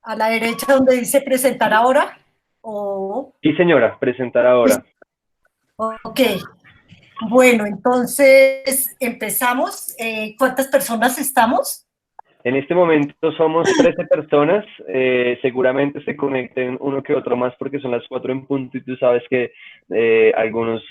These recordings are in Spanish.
a la derecha donde dice presentar ahora. Oh, Sí, señora, presentar ahora. ok. Bueno, entonces empezamos. ¿Cuántas personas estamos? En este momento somos 13 personas, seguramente se conecten uno que otro más porque son las 4 en punto y tú sabes que algunos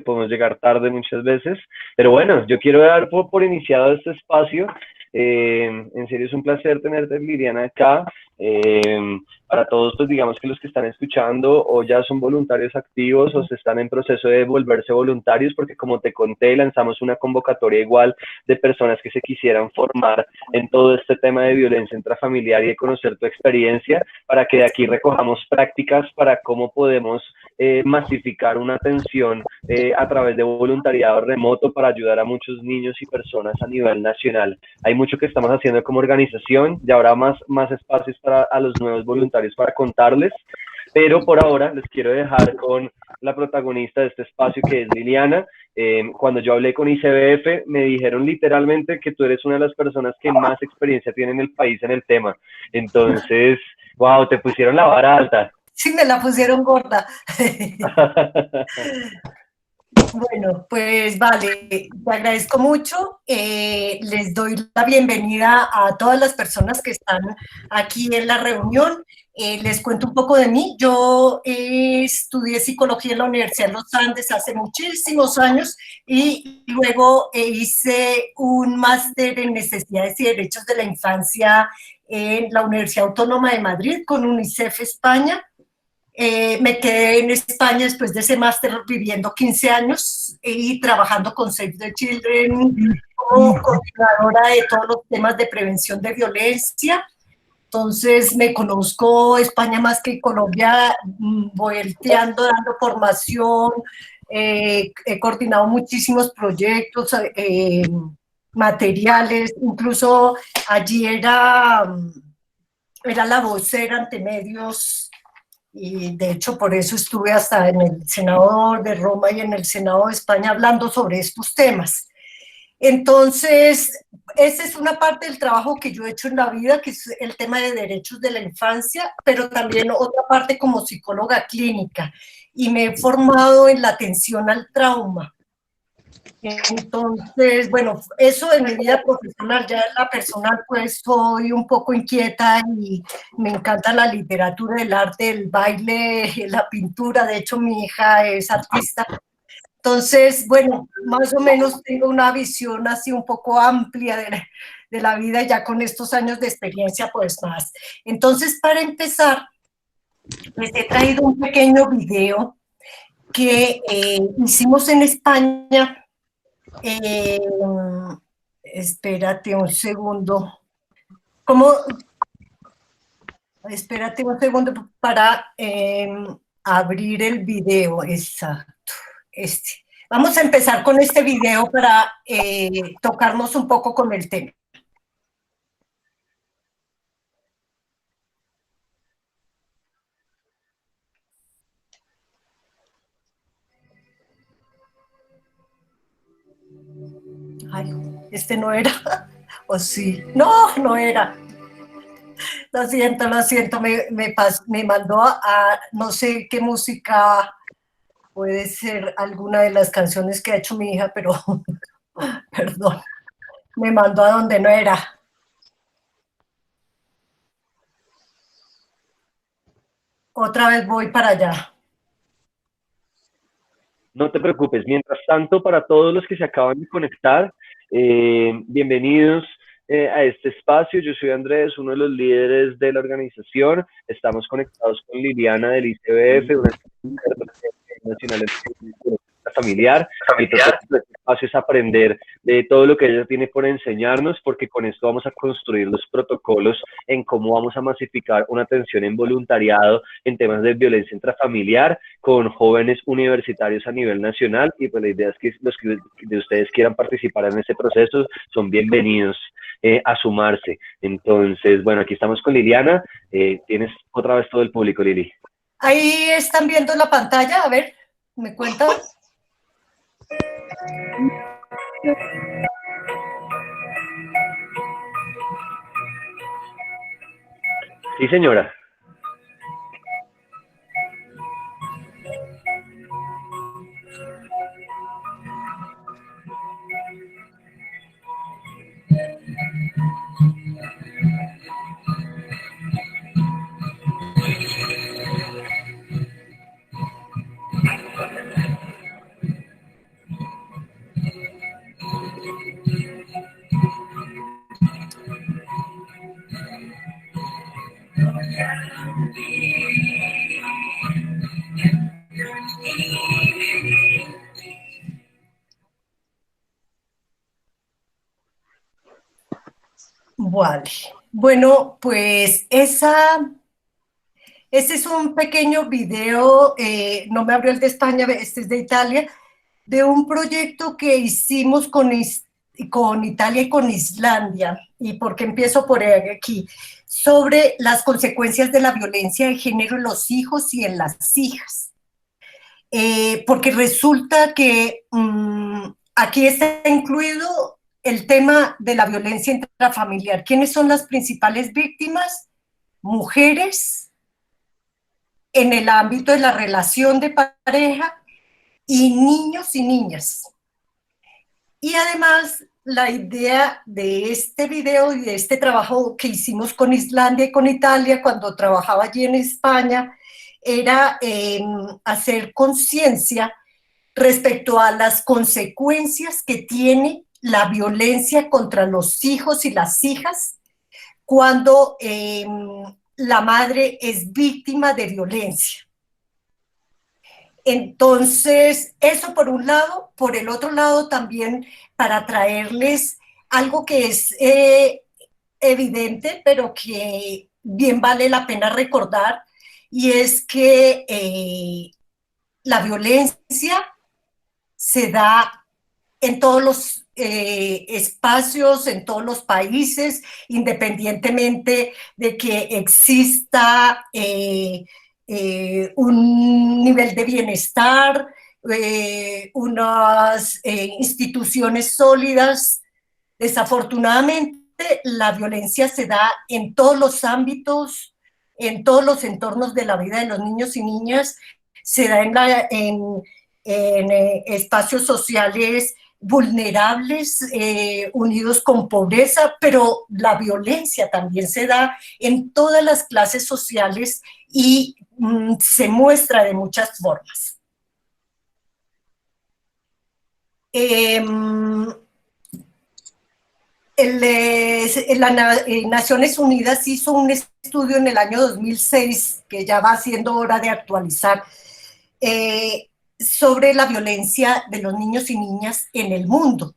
podemos llegar tarde muchas veces, pero bueno, yo quiero dar por iniciado este espacio. En serio es un placer tenerte, Liliana, acá. Eh, para todos, pues digamos que los que están escuchando o ya son voluntarios activos o se están en proceso de volverse voluntarios, porque como te conté, lanzamos una convocatoria igual de personas que se quisieran formar en todo este tema de violencia intrafamiliar y de conocer tu experiencia para que de aquí recojamos prácticas para cómo podemos masificar una atención a través de voluntariado remoto para ayudar a muchos niños y personas a nivel nacional. Hay mucho que estamos haciendo como organización y habrá más espacios para a los nuevos voluntarios para contarles, pero por ahora les quiero dejar con la protagonista de este espacio que es Liliana. Cuando yo hablé con ICBF me dijeron literalmente que tú eres una de las personas que más experiencia tiene en el país en el tema. Entonces, wow, te pusieron la vara alta. Sí, me la pusieron gorda. Bueno, pues vale, te agradezco mucho. Les doy la bienvenida a todas las personas que están aquí en la reunión. Les cuento un poco de mí. Yo estudié psicología en la Universidad de los Andes hace muchísimos años y luego hice un máster en necesidades y derechos de la infancia en la Universidad Autónoma de Madrid con UNICEF España. Me quedé en España después de ese máster viviendo 15 años y trabajando con Save the Children como coordinadora de todos los temas de prevención de violencia. Entonces me conozco España más que Colombia, volteando, dando formación, he coordinado muchísimos proyectos, materiales, incluso allí era la vocera ante medios y de hecho por eso estuve hasta en el Senado de Roma y en el Senado de España hablando sobre estos temas. Entonces, esa es una parte del trabajo que yo he hecho en la vida, que es el tema de derechos de la infancia, pero también otra parte como psicóloga clínica. Y me he formado en la atención al trauma. Entonces, bueno, eso en mi vida profesional, ya en la personal, pues soy un poco inquieta y me encanta la literatura, el arte, el baile, la pintura. De hecho, mi hija es artista. Entonces, bueno, más o menos tengo una visión así un poco amplia de la vida ya con estos años de experiencia, pues más. Entonces, para empezar, les he traído un pequeño video que hicimos en España. Eh, espérate un segundo. ¿Cómo? Espérate un segundo para abrir el video. Exacto. Este. Vamos a empezar con este video para tocarnos un poco con el tema. Ay, este no era. ¿O sí? No, no era. Lo siento, me mandó no sé qué música, puede ser alguna de las canciones que ha hecho mi hija, pero perdón, me mandó a donde no era. Otra vez voy para allá. No te preocupes. Mientras tanto, para todos los que se acaban de conectar, bienvenidos a este espacio. Yo soy Andrés, uno de los líderes de la organización. Estamos conectados con Liliana del ICBF, una nacional familiar. El propósito de este espacio es aprender de todo lo que ella tiene por enseñarnos, porque con esto vamos a construir los protocolos en cómo vamos a masificar una atención en voluntariado en temas de violencia intrafamiliar con jóvenes universitarios a nivel nacional. Y pues la idea es que los que de ustedes quieran participar en este proceso son bienvenidos a sumarse. Entonces, bueno, aquí estamos con Liliana. Tienes otra vez todo el público, Lili. Ahí están viendo la pantalla, a ver, ¿me cuentan? Sí, señora. Vale. Bueno, pues ese es un pequeño video, no me abrió el de España, este es de Italia, de un proyecto que hicimos con Italia y con Islandia. ¿Y por qué empiezo por aquí? Sobre las consecuencias de la violencia de género en los hijos y en las hijas. Porque resulta que aquí está incluido el tema de la violencia intrafamiliar. ¿Quiénes son las principales víctimas? Mujeres en el ámbito de la relación de pareja y niños y niñas. Y además, la idea de este video y de este trabajo que hicimos con Islandia y con Italia cuando trabajaba allí en España era hacer conciencia respecto a las consecuencias que tiene la violencia contra los hijos y las hijas cuando la madre es víctima de violencia. Entonces, eso por un lado. Por el otro lado también para traerles algo que es evidente, pero que bien vale la pena recordar, y es que la violencia se da en todos los espacios, en todos los países, independientemente de que exista un nivel de bienestar, unas instituciones sólidas. Desafortunadamente, la violencia se da en todos los ámbitos, en todos los entornos de la vida de los niños y niñas, se da en espacios sociales vulnerables, unidos con pobreza, pero la violencia también se da en todas las clases sociales y se muestra de muchas formas. Naciones Unidas hizo un estudio en el año 2006, que ya va siendo hora de actualizar, sobre la violencia de los niños y niñas en el mundo.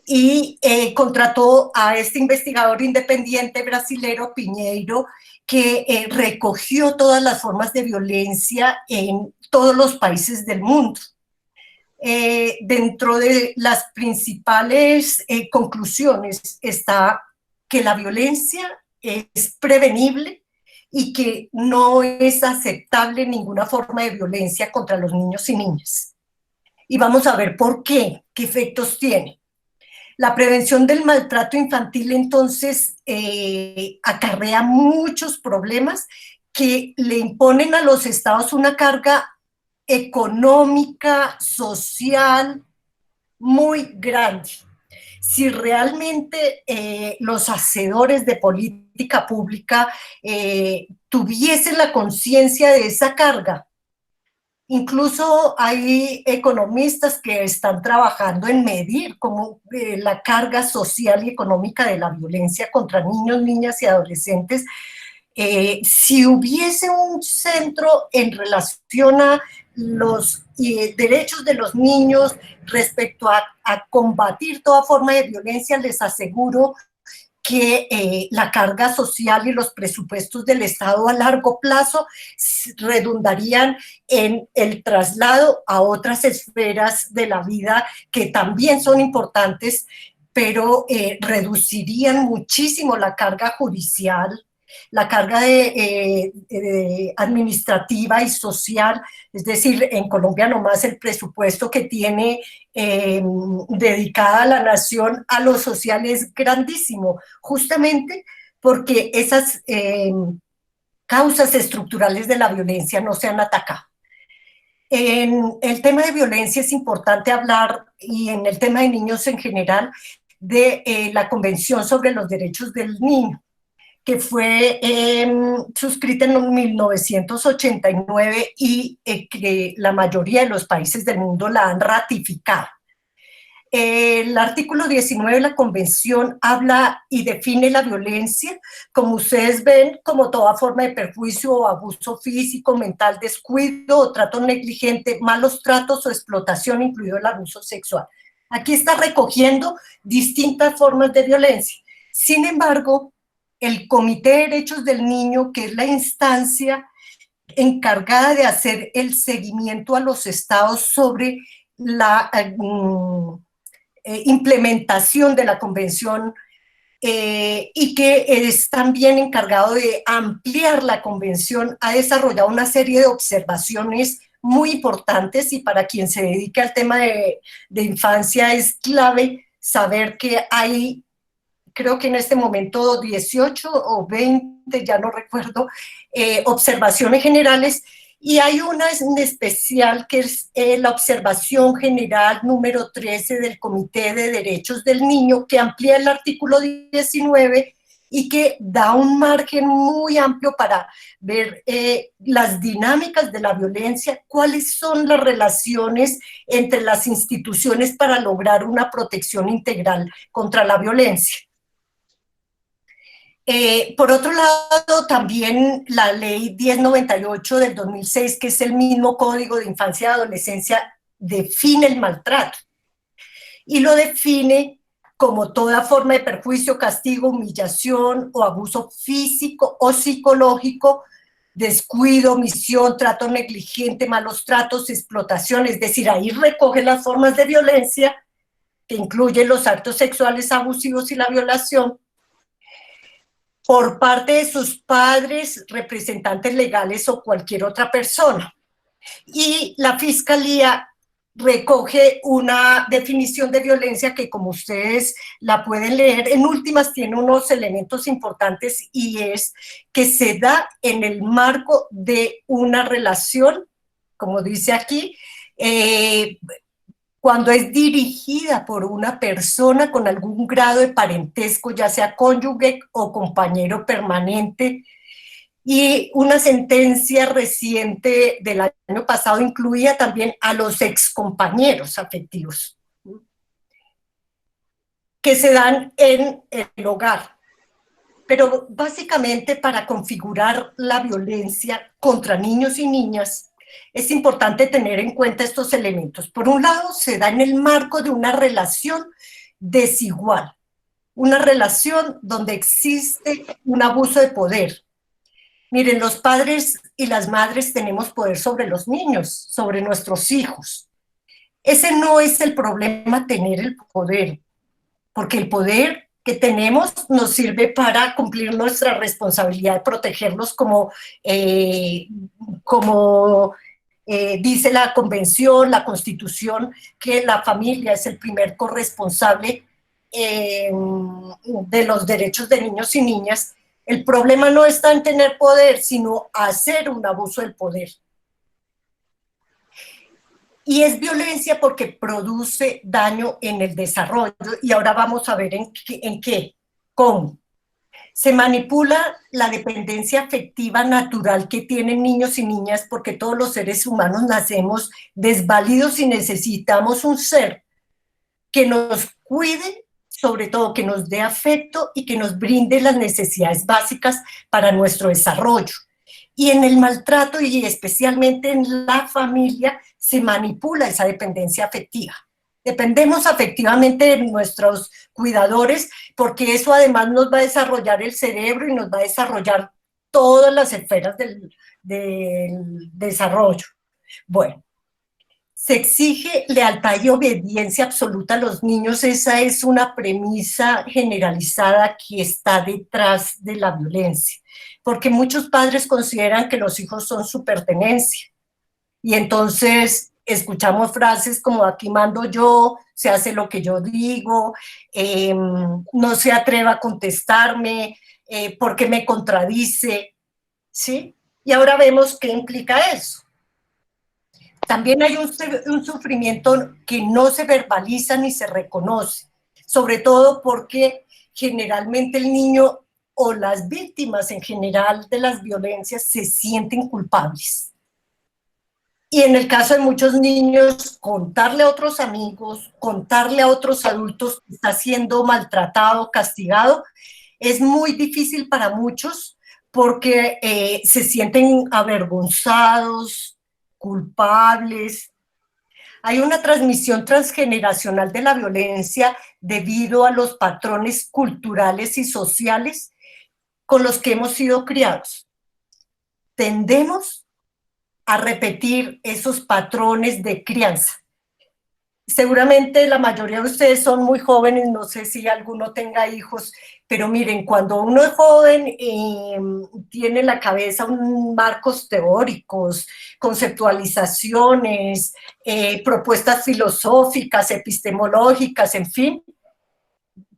Y contrató a este investigador independiente brasilero, Piñeiro, que recogió todas las formas de violencia en todos los países del mundo. Dentro de las principales conclusiones está que la violencia es prevenible y que no es aceptable ninguna forma de violencia contra los niños y niñas. Y vamos a ver por qué efectos tiene. La prevención del maltrato infantil, entonces, acarrea muchos problemas que le imponen a los estados una carga económica, social, muy grande. Si realmente los hacedores de política pública tuviesen la conciencia de esa carga, incluso hay economistas que están trabajando en medir cómo la carga social y económica de la violencia contra niños, niñas y adolescentes. Si hubiese un centro en relación a los derechos de los niños respecto a combatir toda forma de violencia, les aseguro que la carga social y los presupuestos del Estado a largo plazo redundarían en el traslado a otras esferas de la vida que también son importantes, pero reducirían muchísimo la carga judicial, la carga administrativa y social. Es decir, en Colombia nomás el presupuesto que tiene dedicada la nación a lo social es grandísimo, justamente porque esas causas estructurales de la violencia no se han atacado. En el tema de violencia es importante hablar, y en el tema de niños en general, de la Convención sobre los Derechos del Niño, que fue suscrita en 1989 y que la mayoría de los países del mundo la han ratificado. El artículo 19 de la Convención habla y define la violencia, como ustedes ven, como toda forma de perjuicio o abuso físico, mental, descuido o trato negligente, malos tratos o explotación, incluido el abuso sexual. Aquí está recogiendo distintas formas de violencia. Sin embargo, el Comité de Derechos del Niño, que es la instancia encargada de hacer el seguimiento a los estados sobre la implementación de la convención y que es también encargado de ampliar la convención, ha desarrollado una serie de observaciones muy importantes, y para quien se dedica al tema de infancia es clave saber que hay, creo que en este momento 18 o 20, ya no recuerdo, observaciones generales, y hay una en especial que es la observación general número 13 del Comité de Derechos del Niño, que amplía el artículo 19 y que da un margen muy amplio para ver las dinámicas de la violencia, cuáles son las relaciones entre las instituciones para lograr una protección integral contra la violencia. Por otro lado, también la ley 1098 del 2006, que es el mismo Código de Infancia y Adolescencia, define el maltrato y lo define como toda forma de perjuicio, castigo, humillación o abuso físico o psicológico, descuido, omisión, trato negligente, malos tratos, explotación. Es decir, ahí recoge las formas de violencia que incluyen los actos sexuales abusivos y la violación por parte de sus padres, representantes legales o cualquier otra persona. Y la Fiscalía recoge una definición de violencia que, como ustedes la pueden leer, en últimas tiene unos elementos importantes, y es que se da en el marco de una relación, como dice aquí, cuando es dirigida por una persona con algún grado de parentesco, ya sea cónyuge o compañero permanente. Y una sentencia reciente del año pasado incluía también a los excompañeros afectivos, que se dan en el hogar. Pero básicamente, para configurar la violencia contra niños y niñas, es importante tener en cuenta estos elementos. Por un lado, se da en el marco de una relación desigual, una relación donde existe un abuso de poder. Miren, los padres y las madres tenemos poder sobre los niños, sobre nuestros hijos. Ese no es el problema, tener el poder, porque el poder que tenemos nos sirve para cumplir nuestra responsabilidad de protegerlos, como dice la Convención, la Constitución, que la familia es el primer corresponsable de los derechos de niños y niñas. El problema no está en tener poder, sino hacer un abuso del poder. Y es violencia porque produce daño en el desarrollo, y ahora vamos a ver en qué, cómo. Se manipula la dependencia afectiva natural que tienen niños y niñas, porque todos los seres humanos nacemos desvalidos y necesitamos un ser que nos cuide, sobre todo que nos dé afecto y que nos brinde las necesidades básicas para nuestro desarrollo. Y en el maltrato, y especialmente en la familia, se manipula esa dependencia afectiva. Dependemos afectivamente de nuestros cuidadores, porque eso además nos va a desarrollar el cerebro y nos va a desarrollar todas las esferas del desarrollo. Bueno, se exige lealtad y obediencia absoluta a los niños. Esa es una premisa generalizada que está detrás de la violencia, porque muchos padres consideran que los hijos son su pertenencia, y entonces escuchamos frases como: aquí mando yo, se hace lo que yo digo, no se atreva a contestarme, porque me contradice, ¿sí? Y ahora vemos qué implica eso. También hay un sufrimiento que no se verbaliza ni se reconoce, sobre todo porque generalmente el niño o las víctimas en general de las violencias se sienten culpables. Y en el caso de muchos niños, contarle a otros amigos, contarle a otros adultos que está siendo maltratado, castigado, es muy difícil para muchos porque se sienten avergonzados, culpables. Hay una transmisión transgeneracional de la violencia debido a los patrones culturales y sociales con los que hemos sido criados. Tendemos a repetir esos patrones de crianza. Seguramente la mayoría de ustedes son muy jóvenes, no sé si alguno tenga hijos, pero miren, cuando uno es joven tiene en la cabeza marcos teóricos, conceptualizaciones, propuestas filosóficas, epistemológicas, en fin,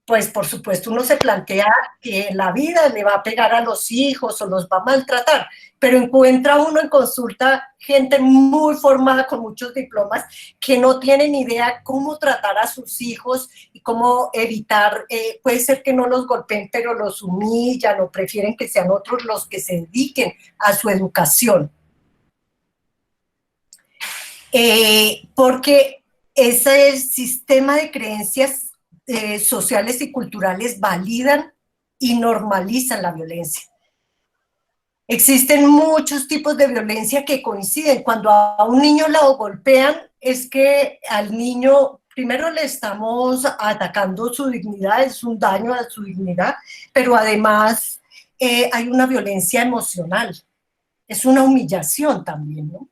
pues por supuesto uno se plantea que la vida le va a pegar a los hijos o los va a maltratar, pero encuentra uno en consulta gente muy formada con muchos diplomas que no tienen idea cómo tratar a sus hijos y cómo evitar, puede ser que no los golpeen, pero los humillan o prefieren que sean otros los que se dediquen a su educación. Porque ese sistema de creencias sociales y culturales validan y normalizan la violencia. Existen muchos tipos de violencia que coinciden. Cuando a un niño lo golpean, es que al niño primero le estamos atacando su dignidad, es un daño a su dignidad, pero además hay una violencia emocional, es una humillación también, ¿no?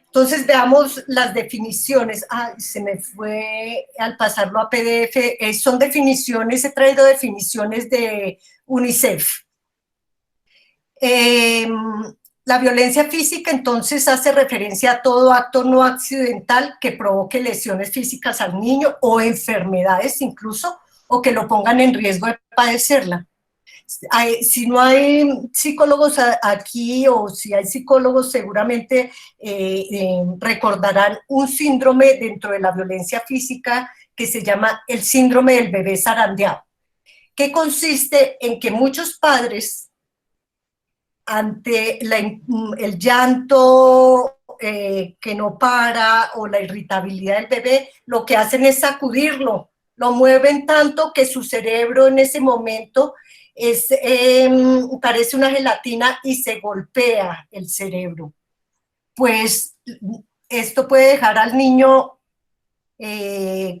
Entonces veamos las definiciones. Se me fue al pasarlo a PDF. Son definiciones, he traído definiciones de UNICEF. La violencia física entonces hace referencia a todo acto no accidental que provoque lesiones físicas al niño o enfermedades incluso, o que lo pongan en riesgo de padecerla. Si no hay psicólogos aquí o si hay psicólogos seguramente recordarán un síndrome dentro de la violencia física que se llama el síndrome del bebé zarandeado, que consiste en que muchos padres ante el llanto que no para o la irritabilidad del bebé, lo que hacen es sacudirlo, lo mueven tanto que su cerebro en ese momento parece una gelatina y se golpea el cerebro. Pues esto puede dejar al niño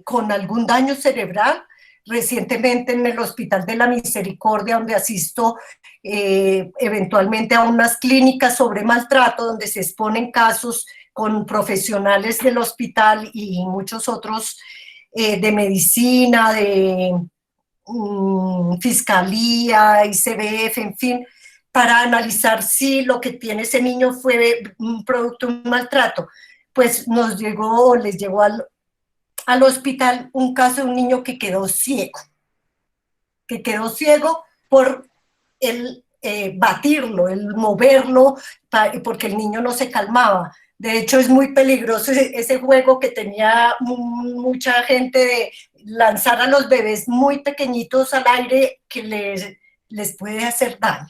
con algún daño cerebral. Recientemente en el Hospital de la Misericordia, donde asisto eventualmente a unas clínicas sobre maltrato, donde se exponen casos con profesionales del hospital y muchos otros de medicina, de fiscalía, ICBF, en fin, para analizar si lo que tiene ese niño fue un producto de un maltrato. Pues les llegó al hospital un caso de un niño que quedó por el batirlo, el moverlo, porque el niño no se calmaba. De hecho, es muy peligroso ese juego que tenía mucha gente de lanzar a los bebés muy pequeñitos al aire que les puede hacer daño.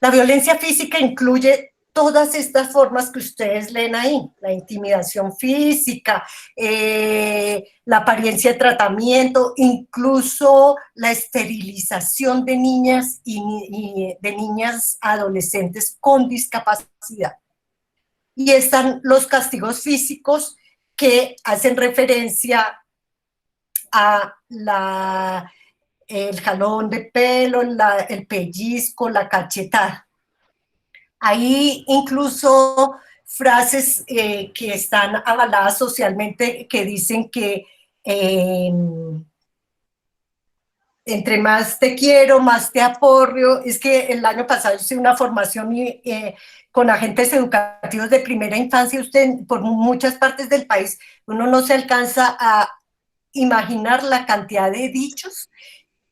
La violencia física incluye todas estas formas que ustedes leen ahí, la intimidación física, la apariencia de tratamiento, incluso la esterilización de niñas y de niñas adolescentes con discapacidad. Y están los castigos físicos que hacen referencia a el jalón de pelo, el pellizco, la cachetada. Hay incluso frases que están avaladas socialmente que dicen que entre más te quiero, más te aporrio. Es que el año pasado hice una formación con agentes educativos de primera infancia. Usted, por muchas partes del país, uno no se alcanza a imaginar la cantidad de dichos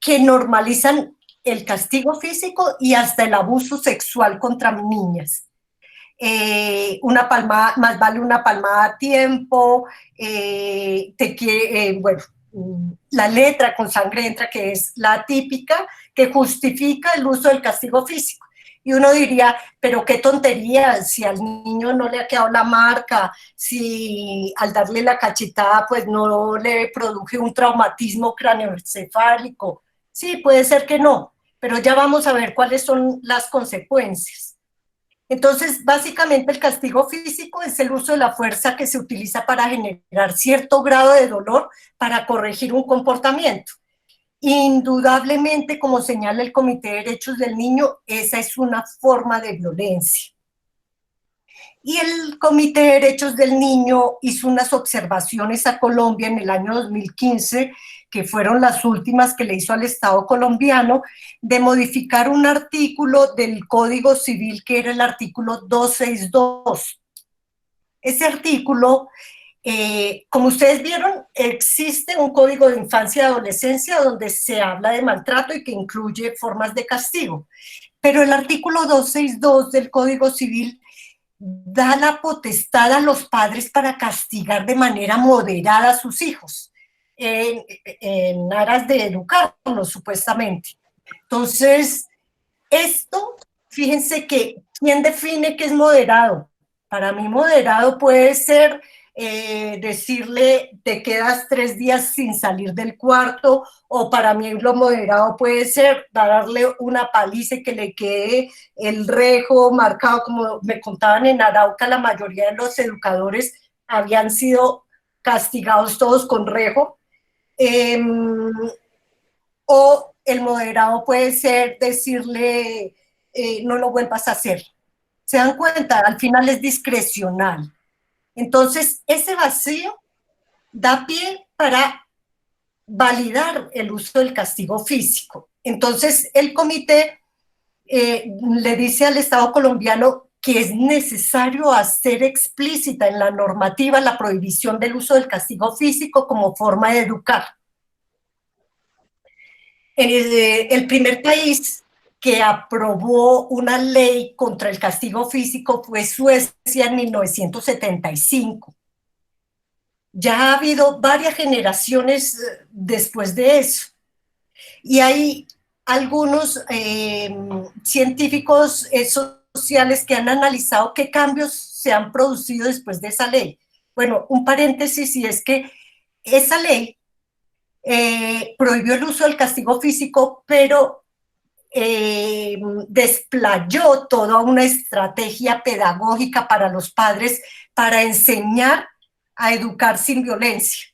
que normalizan el castigo físico y hasta el abuso sexual contra niñas. Una palmada, más vale una palmada a tiempo, bueno, la letra con sangre entra, que es la típica, que justifica el uso del castigo físico. Y uno diría, pero qué tontería, si al niño no le ha quedado la marca, si al darle la cachetada pues no le produce un traumatismo craneoencefálico. Sí, puede ser que no, pero ya vamos a ver cuáles son las consecuencias. Entonces, básicamente el castigo físico es el uso de la fuerza que se utiliza para generar cierto grado de dolor para corregir un comportamiento. Indudablemente, como señala el Comité de Derechos del Niño, esa es una forma de violencia. Y el Comité de Derechos del Niño hizo unas observaciones a Colombia en el año 2015, que fueron las últimas que le hizo al Estado colombiano, de modificar un artículo del Código Civil que era el artículo 262. Ese artículo, como ustedes vieron, existe un Código de Infancia y Adolescencia donde se habla de maltrato y que incluye formas de castigo. Pero el artículo 262 del Código Civil da la potestad a los padres para castigar de manera moderada a sus hijos, en aras de educarlos, supuestamente. Entonces, esto, fíjense que, ¿quién define qué es moderado? Para mí moderado puede ser decirle, te quedas 3 días sin salir del cuarto, o para mí lo moderado puede ser darle una paliza y que le quede el rejo marcado, como me contaban en Arauca, la mayoría de los educadores habían sido castigados todos con rejo. O el moderado puede ser decirle, no lo vuelvas a hacer. ¿Se dan cuenta? Al final es discrecional. Entonces, ese vacío da pie para validar el uso del castigo físico. Entonces, el comité le dice al Estado colombiano que es necesario hacer explícita en la normativa la prohibición del uso del castigo físico como forma de educar. El primer país que aprobó una ley contra el castigo físico fue Suecia en 1975. Ya ha habido varias generaciones después de eso. Y hay algunos científicos sociales que han analizado qué cambios se han producido después de esa ley. Bueno, un paréntesis, y es que esa ley prohibió el uso del castigo físico, pero desplayó toda una estrategia pedagógica para los padres para enseñar a educar sin violencia.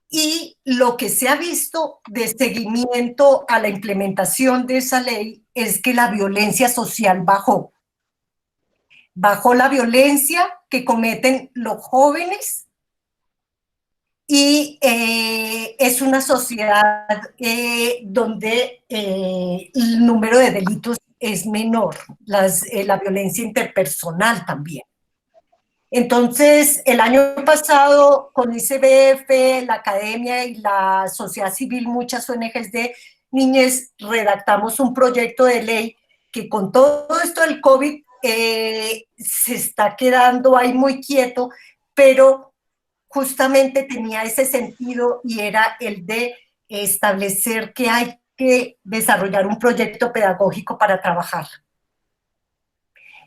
Y lo que se ha visto de seguimiento a la implementación de esa ley es que la violencia social bajó. Bajó la violencia que cometen los jóvenes y es una sociedad donde el número de delitos es menor, la violencia interpersonal también. Entonces, el año pasado, con ICBF, la academia y la sociedad civil, muchas ONGs de niñez, redactamos un proyecto de ley que con todo esto del COVID se está quedando ahí muy quieto, pero justamente tenía ese sentido y era el de establecer que hay que desarrollar un proyecto pedagógico para trabajar.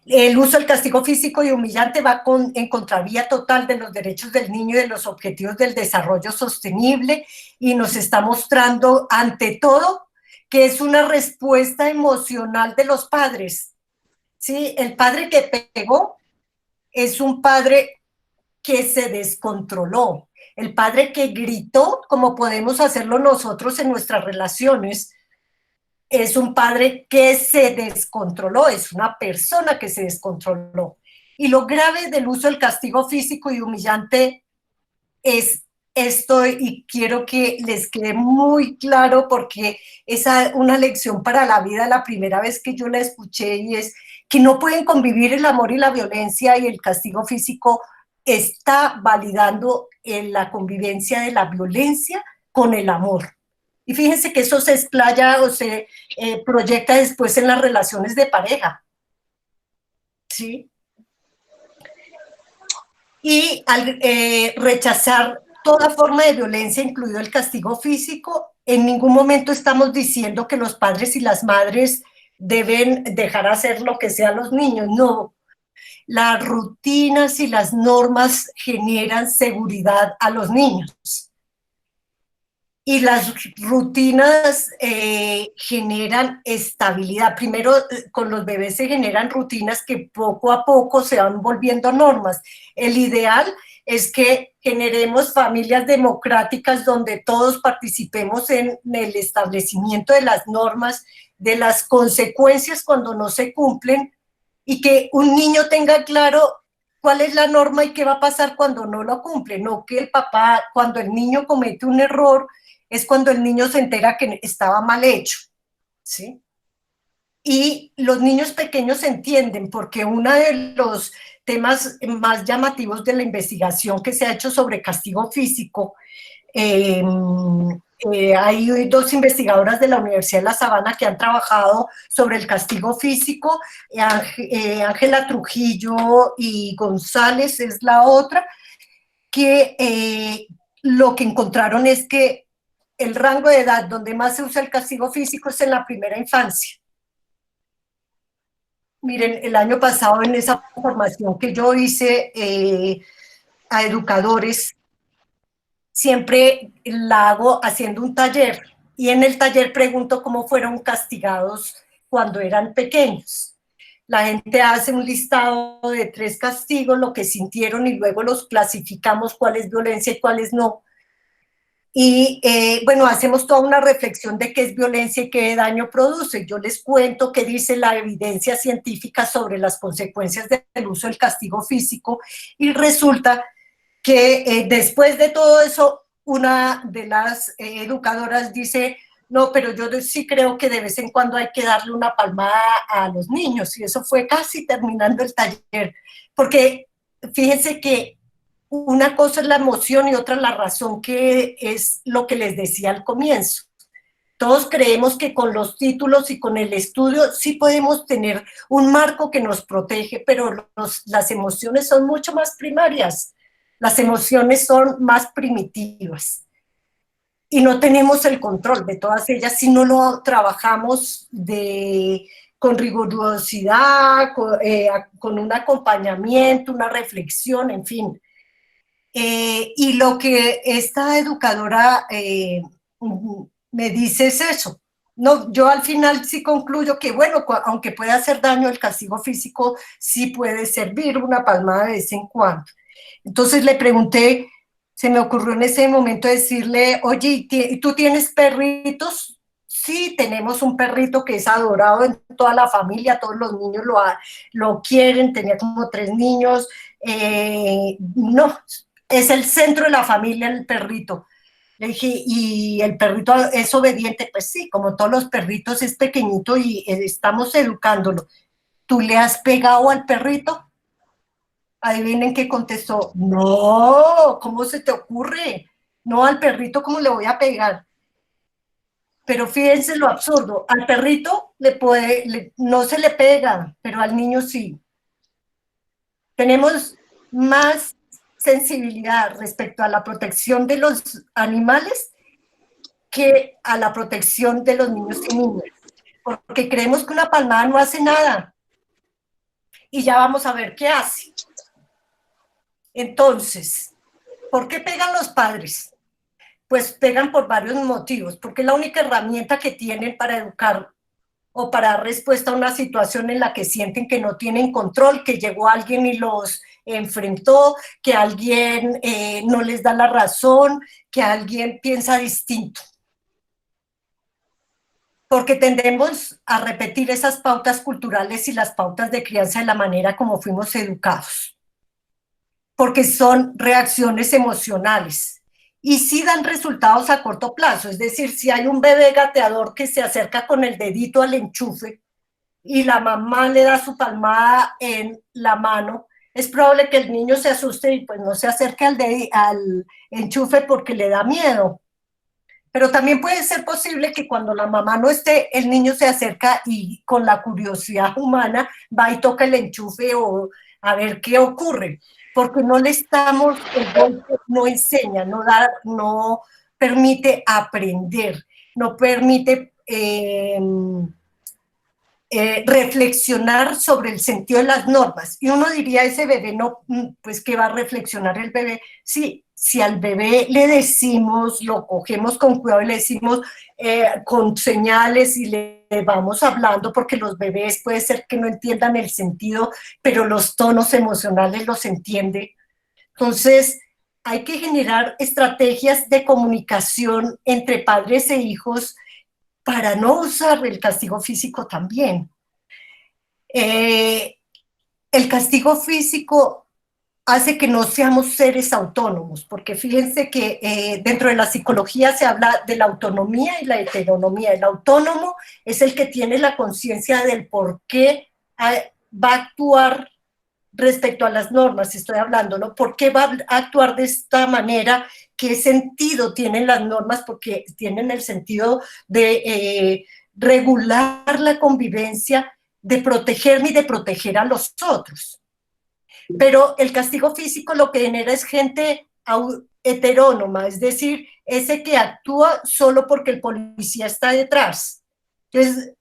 El uso del castigo físico y humillante va en contravía total de los derechos del niño y de los objetivos del desarrollo sostenible y nos está mostrando, ante todo, que es una respuesta emocional de los padres. ¿Sí? El padre que pegó es un padre que se descontroló. El padre que gritó, como podemos hacerlo nosotros en nuestras relaciones, es un padre que se descontroló, es una persona que se descontroló. Y lo grave del uso del castigo físico y humillante es esto, y quiero que les quede muy claro porque es una lección para la vida, la primera vez que yo la escuché, y es que no pueden convivir el amor y la violencia, y el castigo físico está validando la convivencia de la violencia con el amor. Y fíjense que eso se explaya o se proyecta después en las relaciones de pareja. ¿Sí? Y al rechazar toda forma de violencia, incluido el castigo físico, en ningún momento estamos diciendo que los padres y las madres deben dejar hacer lo que sea a los niños, no. Las rutinas y las normas generan seguridad a los niños. Y las rutinas generan estabilidad. Primero, con los bebés se generan rutinas que poco a poco se van volviendo normas. El ideal es que generemos familias democráticas donde todos participemos en el establecimiento de las normas, de las consecuencias cuando no se cumplen, y que un niño tenga claro cuál es la norma y qué va a pasar cuando no lo cumple. No que el papá, cuando el niño comete un error, es cuando el niño se entera que estaba mal hecho, ¿sí? Y los niños pequeños entienden, porque uno de los temas más llamativos de la investigación que se ha hecho sobre castigo físico, hay dos investigadoras de la Universidad de La Sabana que han trabajado sobre el castigo físico, Ángela Trujillo y González es la otra, que lo que encontraron es que el rango de edad donde más se usa el castigo físico es en la primera infancia. Miren, el año pasado en esa formación que yo hice a educadores, siempre la hago haciendo un taller, y en el taller pregunto cómo fueron castigados cuando eran pequeños. La gente hace un listado de 3 castigos, lo que sintieron, y luego los clasificamos cuál es violencia y cuáles no. Y bueno, hacemos toda una reflexión de qué es violencia y qué daño produce. Yo les cuento qué dice la evidencia científica sobre las consecuencias del uso del castigo físico, y resulta que después de todo eso, una de las educadoras dice, no, pero yo sí creo que de vez en cuando hay que darle una palmada a los niños, y eso fue casi terminando el taller, porque fíjense que una cosa es la emoción y otra la razón, que es lo que les decía al comienzo. Todos creemos que con los títulos y con el estudio sí podemos tener un marco que nos protege, pero las emociones son mucho más primarias, las emociones son más primitivas y no tenemos el control de todas ellas si no lo trabajamos con rigurosidad, con un acompañamiento, una reflexión, en fin. Y lo que esta educadora me dice es eso. No, yo al final sí concluyo que, bueno, aunque pueda hacer daño, el castigo físico sí puede servir, una palmada de vez en cuando. Entonces le pregunté, se me ocurrió en ese momento decirle, oye, ¿y tú tienes perritos? Sí, tenemos un perrito que es adorado en toda la familia, todos los niños lo quieren, tenía como 3 niños. No, es el centro de la familia el perrito. Le dije, ¿y el perrito es obediente? Pues sí, como todos los perritos, es pequeñito y estamos educándolo. ¿Tú le has pegado al perrito? Adivinen qué contestó. No, ¿cómo se te ocurre? No, al perrito, ¿cómo le voy a pegar? Pero fíjense lo absurdo, al perrito no se le pega, pero al niño sí. Tenemos más sensibilidad respecto a la protección de los animales que a la protección de los niños y niñas, porque creemos que una palmada no hace nada, y ya vamos a ver qué hace. Entonces, ¿por qué pegan los padres? Pues pegan por varios motivos, porque es la única herramienta que tienen para educar o para dar respuesta a una situación en la que sienten que no tienen control, que llegó alguien y los enfrentó, que alguien no les da la razón, que alguien piensa distinto. Porque tendemos a repetir esas pautas culturales y las pautas de crianza de la manera como fuimos educados, porque son reacciones emocionales y sí dan resultados a corto plazo. Es decir, si hay un bebé gateador que se acerca con el dedito al enchufe y la mamá le da su palmada en la mano, es probable que el niño se asuste y pues no se acerque al enchufe porque le da miedo. Pero también puede ser posible que cuando la mamá no esté, el niño se acerca y con la curiosidad humana va y toca el enchufe o a ver qué ocurre, porque no le estamos, el golpe no enseña, no da, no permite aprender, no permite reflexionar sobre el sentido de las normas. Y uno diría, ese bebé no, pues ¿qué va a reflexionar el bebé? Sí, si al bebé le decimos, lo cogemos con cuidado y le decimos con señales y le vamos hablando, porque los bebés puede ser que no entiendan el sentido, pero los tonos emocionales los entiende. Entonces, hay que generar estrategias de comunicación entre padres e hijos para no usar el castigo físico también. El castigo físico hace que no seamos seres autónomos, porque fíjense que dentro de la psicología se habla de la autonomía y la heteronomía. El autónomo es el que tiene la conciencia del por qué va a actuar respecto a las normas, estoy hablando, ¿no? ¿Por qué va a actuar de esta manera? ¿Qué sentido tienen las normas? Porque tienen el sentido de regular la convivencia, de protegerme y de proteger a los otros. Pero el castigo físico lo que genera es gente heterónoma, es decir, ese que actúa solo porque el policía está detrás. Entonces,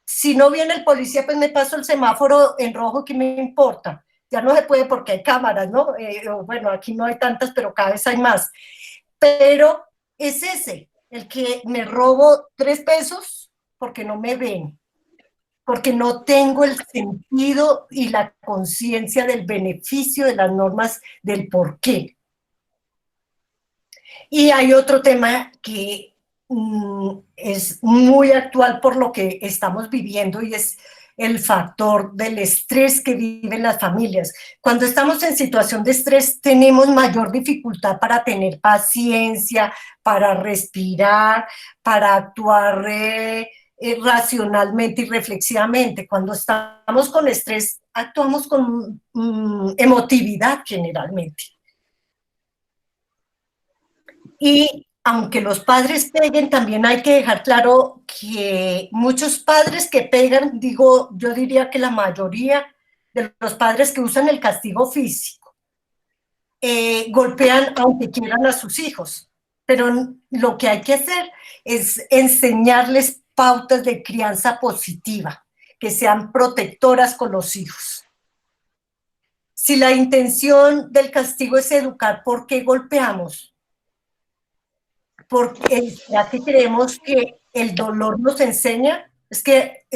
si no viene el policía, pues me paso el semáforo en rojo, ¿qué me importa? Ya no se puede porque hay cámaras, ¿no? Bueno, aquí no hay tantas, pero cada vez hay más. Pero es ese, el que me robo 3 pesos porque no me ven, porque no tengo el sentido y la conciencia del beneficio de las normas, del por qué. Y hay otro tema que es muy actual por lo que estamos viviendo y es el factor del estrés que viven las familias. Cuando estamos en situación de estrés tenemos mayor dificultad para tener paciencia, para respirar, para actuar racionalmente y reflexivamente. Cuando estamos con estrés actuamos con emotividad generalmente. Y aunque los padres peguen, también hay que dejar claro que muchos padres que pegan, yo diría que la mayoría de los padres que usan el castigo físico, golpean aunque quieran a sus hijos. Pero lo que hay que hacer es enseñarles pautas de crianza positiva, que sean protectoras con los hijos. Si la intención del castigo es educar, ¿por qué golpeamos? Porque ya que creemos que el dolor nos enseña, es que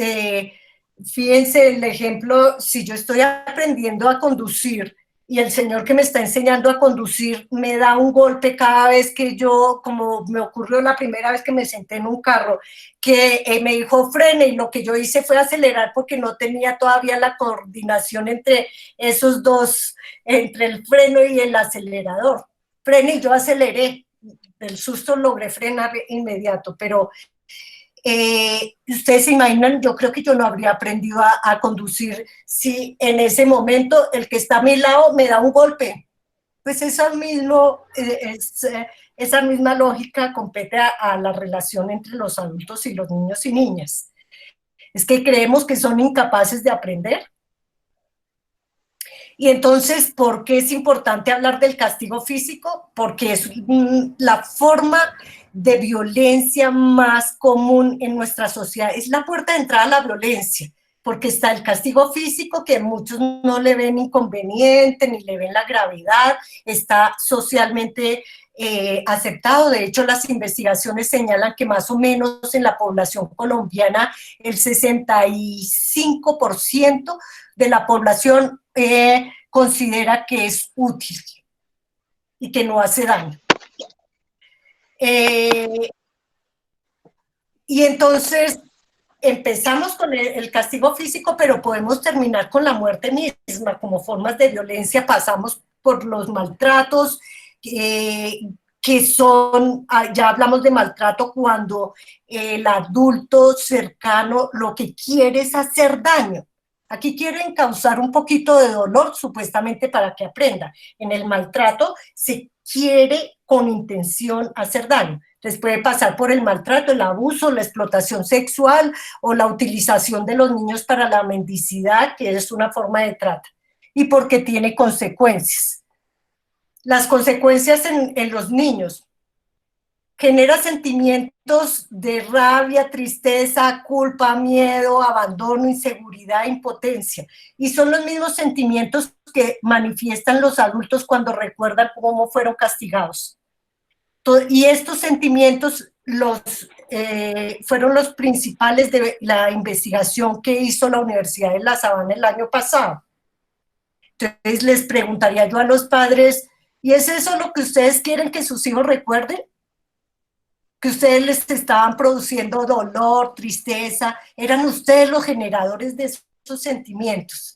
fíjense el ejemplo, si yo estoy aprendiendo a conducir y el señor que me está enseñando a conducir me da un golpe cada vez que yo, como me ocurrió la primera vez que me senté en un carro, que me dijo frene y lo que yo hice fue acelerar porque no tenía todavía la coordinación entre esos dos, entre el freno y el acelerador. Frene y yo aceleré. Del susto logré frenar inmediato, pero ustedes se imaginan, yo creo que yo no habría aprendido a conducir si en ese momento el que está a mi lado me da un golpe. Pues esa misma lógica compete a la relación entre los adultos y los niños y niñas. Es que creemos que son incapaces de aprender. Y entonces, ¿por qué es importante hablar del castigo físico? Porque es la forma de violencia más común en nuestra sociedad. Es la puerta de entrada a la violencia, porque está el castigo físico, que muchos no le ven inconveniente, ni le ven la gravedad, está socialmente aceptado. De hecho, las investigaciones señalan que más o menos en la población colombiana el 65% de la población considera que es útil y que no hace daño. Y entonces empezamos con el castigo físico, pero podemos terminar con la muerte misma, como formas de violencia. Pasamos por los maltratos, que son, ya hablamos de maltrato cuando el adulto cercano lo que quiere es hacer daño. Aquí quieren causar un poquito de dolor, supuestamente para que aprenda. En el maltrato se quiere con intención hacer daño. Les puede pasar por el maltrato, el abuso, la explotación sexual o la utilización de los niños para la mendicidad, que es una forma de trata, y porque tiene consecuencias. Las consecuencias en los niños genera sentimientos de rabia, tristeza, culpa, miedo, abandono, inseguridad, impotencia. Y son los mismos sentimientos que manifiestan los adultos cuando recuerdan cómo fueron castigados. Y estos sentimientos fueron los principales de la investigación que hizo la Universidad de La Sabana el año pasado. Entonces les preguntaría yo a los padres, ¿y es eso lo que ustedes quieren que sus hijos recuerden? Que ustedes les estaban produciendo dolor, tristeza, eran ustedes los generadores de esos sentimientos.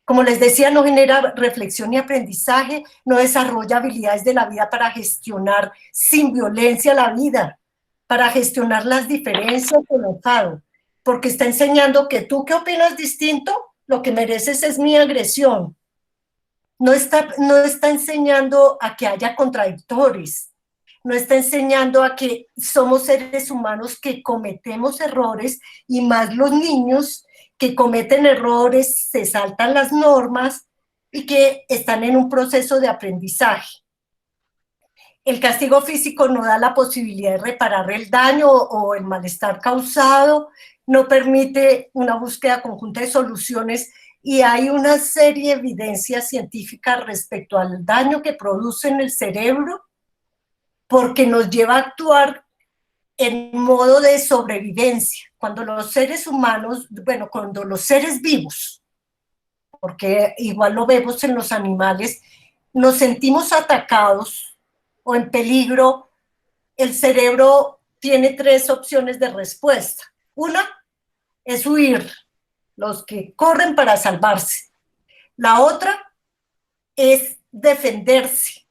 Como les decía, no genera reflexión ni aprendizaje, no desarrolla habilidades de la vida para gestionar sin violencia la vida, para gestionar las diferencias o el enfado, porque está enseñando que tú que opinas distinto, lo que mereces es mi agresión. No está enseñando a que haya contradictores, no está enseñando a que somos seres humanos que cometemos errores, y más los niños que cometen errores, se saltan las normas y que están en un proceso de aprendizaje. El castigo físico no da la posibilidad de reparar el daño o el malestar causado, no permite una búsqueda conjunta de soluciones, y hay una serie de evidencias científicas respecto al daño que produce en el cerebro, porque nos lleva a actuar en modo de sobrevivencia. Cuando los seres humanos, bueno, cuando los seres vivos, porque igual lo vemos en los animales, nos sentimos atacados o en peligro, el cerebro tiene tres opciones de respuesta. Una es huir, los que corren para salvarse. La otra es defenderse.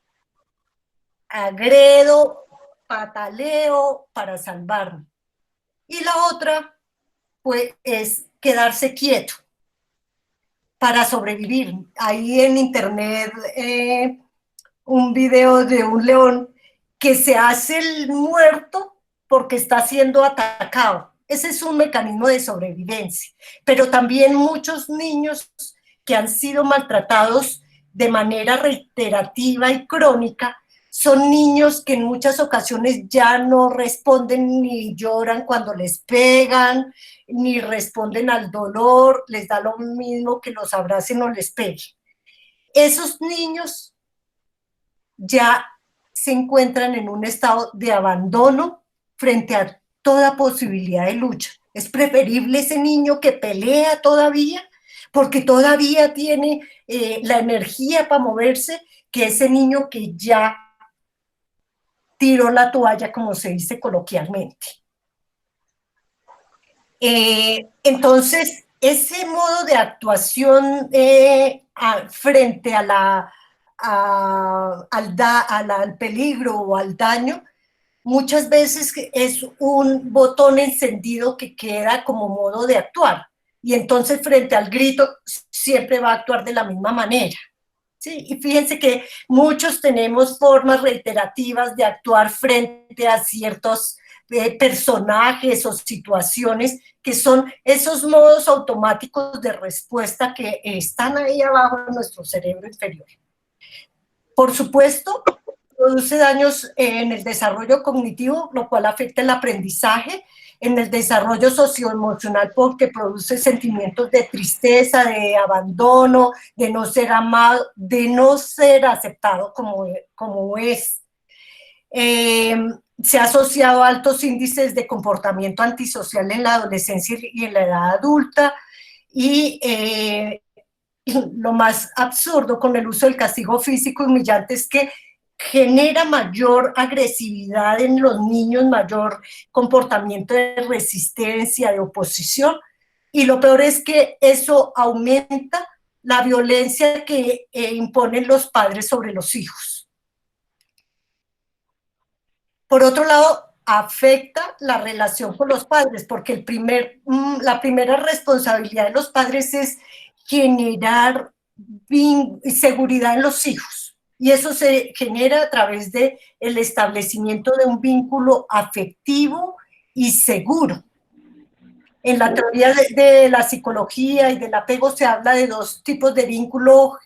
Agredo, pataleo para salvarme. Y la otra, pues, es quedarse quieto para sobrevivir. Ahí en internet un video de un león que se hace el muerto porque está siendo atacado. Ese es un mecanismo de sobrevivencia. Pero también muchos niños que han sido maltratados de manera reiterativa y crónica son niños que en muchas ocasiones ya no responden ni lloran cuando les pegan, ni responden al dolor, les da lo mismo que los abracen o les peguen. Esos niños ya se encuentran en un estado de abandono frente a toda posibilidad de lucha. Es preferible ese niño que pelea todavía, porque todavía tiene la energía para moverse, que ese niño que ya tiró la toalla, como se dice coloquialmente. Entonces, ese modo de actuación frente a al peligro o al daño, muchas veces es un botón encendido que queda como modo de actuar, y entonces frente al grito siempre va a actuar de la misma manera. Sí, y fíjense que muchos tenemos formas reiterativas de actuar frente a ciertos personajes o situaciones, que son esos modos automáticos de respuesta que están ahí abajo en nuestro cerebro inferior. Por supuesto, produce daños en el desarrollo cognitivo, lo cual afecta el aprendizaje, en el desarrollo socioemocional, porque produce sentimientos de tristeza, de abandono, de no ser amado, de no ser aceptado como es. Se ha asociado a altos índices de comportamiento antisocial en la adolescencia y en la edad adulta, y lo más absurdo con el uso del castigo físico humillante es que genera mayor agresividad en los niños, mayor comportamiento de resistencia, de oposición, y lo peor es que eso aumenta la violencia que imponen los padres sobre los hijos. Por otro lado, afecta la relación con los padres, porque la primera responsabilidad de los padres es generar seguridad en los hijos. Y eso se genera a través de el establecimiento de un vínculo afectivo y seguro. En la teoría de la psicología y del apego se habla de dos tipos de vínculo,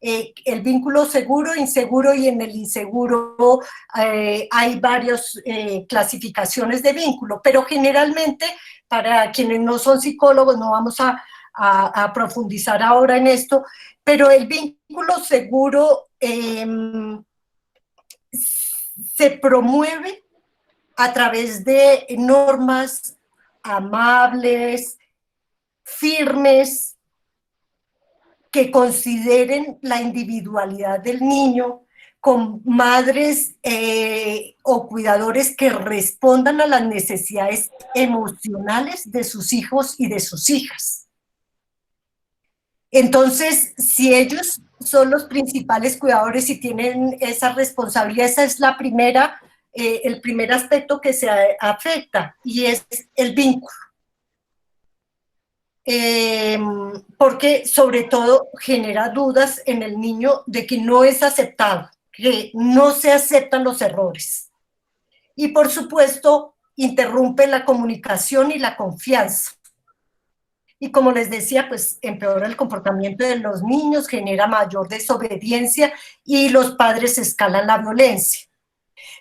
el vínculo seguro, inseguro, y en el inseguro hay varias clasificaciones de vínculo, pero generalmente para quienes no son psicólogos no vamos a profundizar ahora en esto, pero el vínculo seguro se promueve a través de normas amables, firmes, que consideren la individualidad del niño, con madres o cuidadores que respondan a las necesidades emocionales de sus hijos y de sus hijas. Entonces, si ellos son los principales cuidadores y tienen esa responsabilidad, esa es la primera, el primer aspecto que se afecta, y es el vínculo. Porque sobre todo genera dudas en el niño de que no es aceptado, que no se aceptan los errores. Y por supuesto, interrumpe la comunicación y la confianza. Y como les decía, pues empeora el comportamiento de los niños, genera mayor desobediencia y los padres escalan la violencia.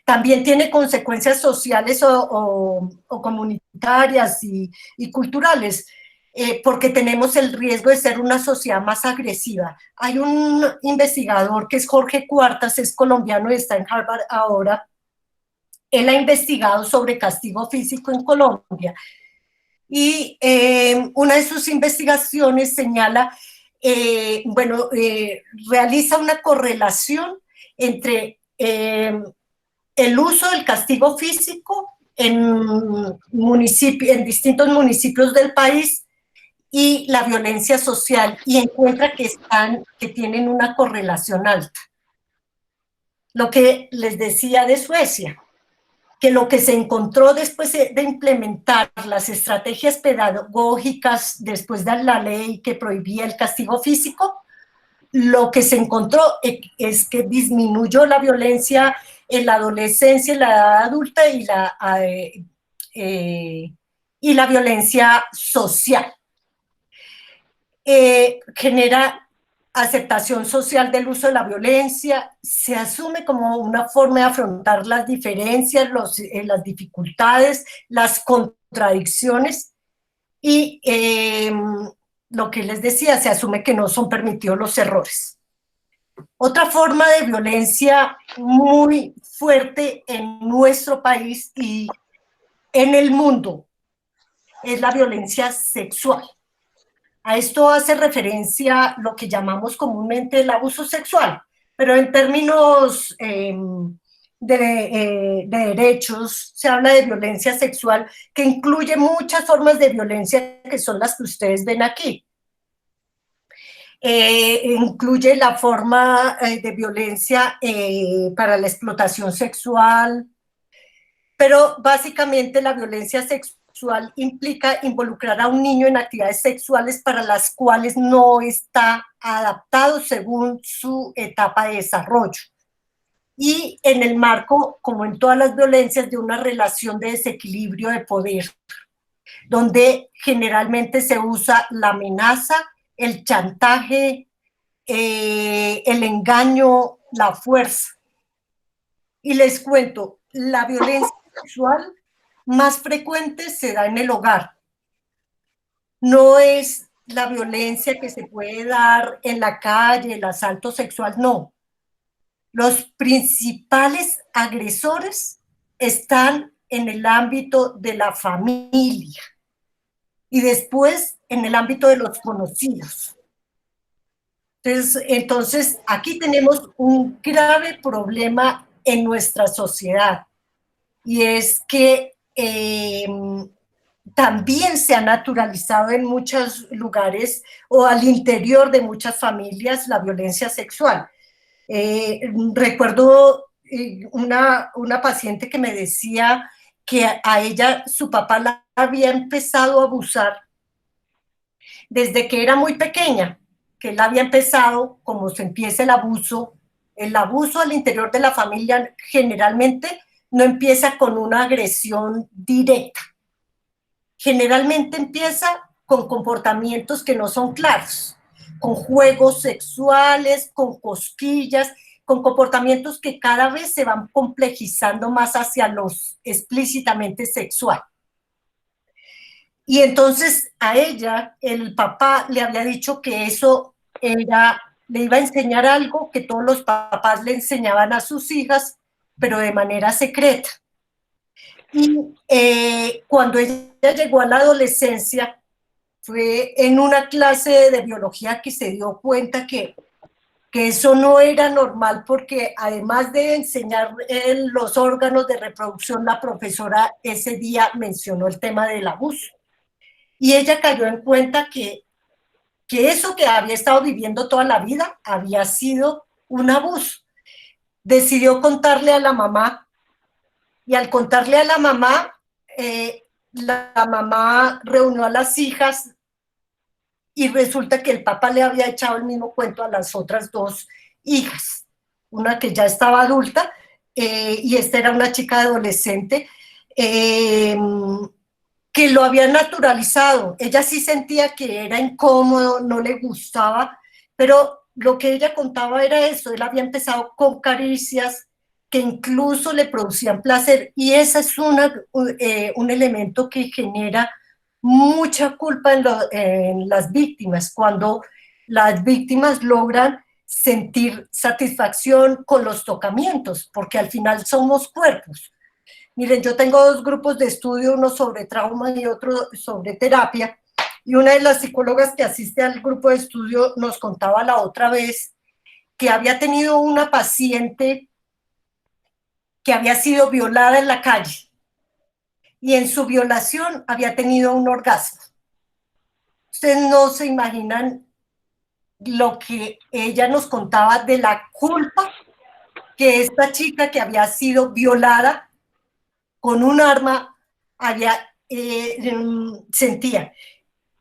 También tiene consecuencias sociales o comunitarias y culturales, porque tenemos el riesgo de ser una sociedad más agresiva. Hay un investigador que es Jorge Cuartas, es colombiano y está en Harvard ahora. Él ha investigado sobre castigo físico en Colombia. Y una de sus investigaciones señala, realiza una correlación entre el uso del castigo físico en distintos municipios del país y la violencia social, y encuentra que tienen una correlación alta. Lo que les decía de Suecia, que lo que se encontró después de implementar las estrategias pedagógicas, después de la ley que prohibía el castigo físico, lo que se encontró es que disminuyó la violencia en la adolescencia, en la edad adulta y la violencia social. Genera aceptación social del uso de la violencia, se asume como una forma de afrontar las diferencias, las dificultades, las contradicciones, y lo que les decía, se asume que no son permitidos los errores. Otra forma de violencia muy fuerte en nuestro país y en el mundo es la violencia sexual. A esto hace referencia lo que llamamos comúnmente el abuso sexual, pero en términos de derechos se habla de violencia sexual, que incluye muchas formas de violencia que son las que ustedes ven aquí. Incluye la forma de violencia para la explotación sexual, pero básicamente la violencia sexual implica involucrar a un niño en actividades sexuales para las cuales no está adaptado según su etapa de desarrollo. Y en el marco, como en todas las violencias, de una relación de desequilibrio de poder, donde generalmente se usa la amenaza, el chantaje, el engaño, la fuerza. Y les cuento, la violencia sexual más frecuente se da en el hogar. No es la violencia que se puede dar en la calle, el asalto sexual, no. Los principales agresores están en el ámbito de la familia y después en el ámbito de los conocidos. Entonces aquí tenemos un grave problema en nuestra sociedad, y es que también se ha naturalizado en muchos lugares o al interior de muchas familias la violencia sexual. Recuerdo una paciente que me decía que a ella su papá la había empezado a abusar desde que era muy pequeña, que él había empezado, como se empieza el abuso el abuso al interior de la familia generalmente no empieza con una agresión directa. Generalmente empieza con comportamientos que no son claros, con juegos sexuales, con cosquillas, con comportamientos que cada vez se van complejizando más hacia los explícitamente sexual. Y entonces a ella, el papá le había dicho que eso era, le iba a enseñar algo que todos los papás le enseñaban a sus hijas, pero de manera secreta. Y cuando ella llegó a la adolescencia, fue en una clase de biología que se dio cuenta que eso no era normal, porque además de enseñar los órganos de reproducción, la profesora ese día mencionó el tema del abuso. Y ella cayó en cuenta que eso que había estado viviendo toda la vida había sido un abuso. Decidió contarle a la mamá, y al contarle a la mamá reunió a las hijas y resulta que el papá le había echado el mismo cuento a las otras dos hijas, una que ya estaba adulta y esta era una chica adolescente, que lo había naturalizado. Ella sí sentía que era incómodo, no le gustaba, pero lo que ella contaba era eso, él había empezado con caricias que incluso le producían placer, y ese es un elemento que genera mucha culpa en las víctimas, cuando las víctimas logran sentir satisfacción con los tocamientos, porque al final somos cuerpos. Miren, yo tengo dos grupos de estudio, uno sobre trauma y otro sobre terapia, y una de las psicólogas que asiste al grupo de estudio nos contaba la otra vez que había tenido una paciente que había sido violada en la calle, y en su violación había tenido un orgasmo. Ustedes no se imaginan lo que ella nos contaba de la culpa que esta chica que había sido violada con un arma sentía.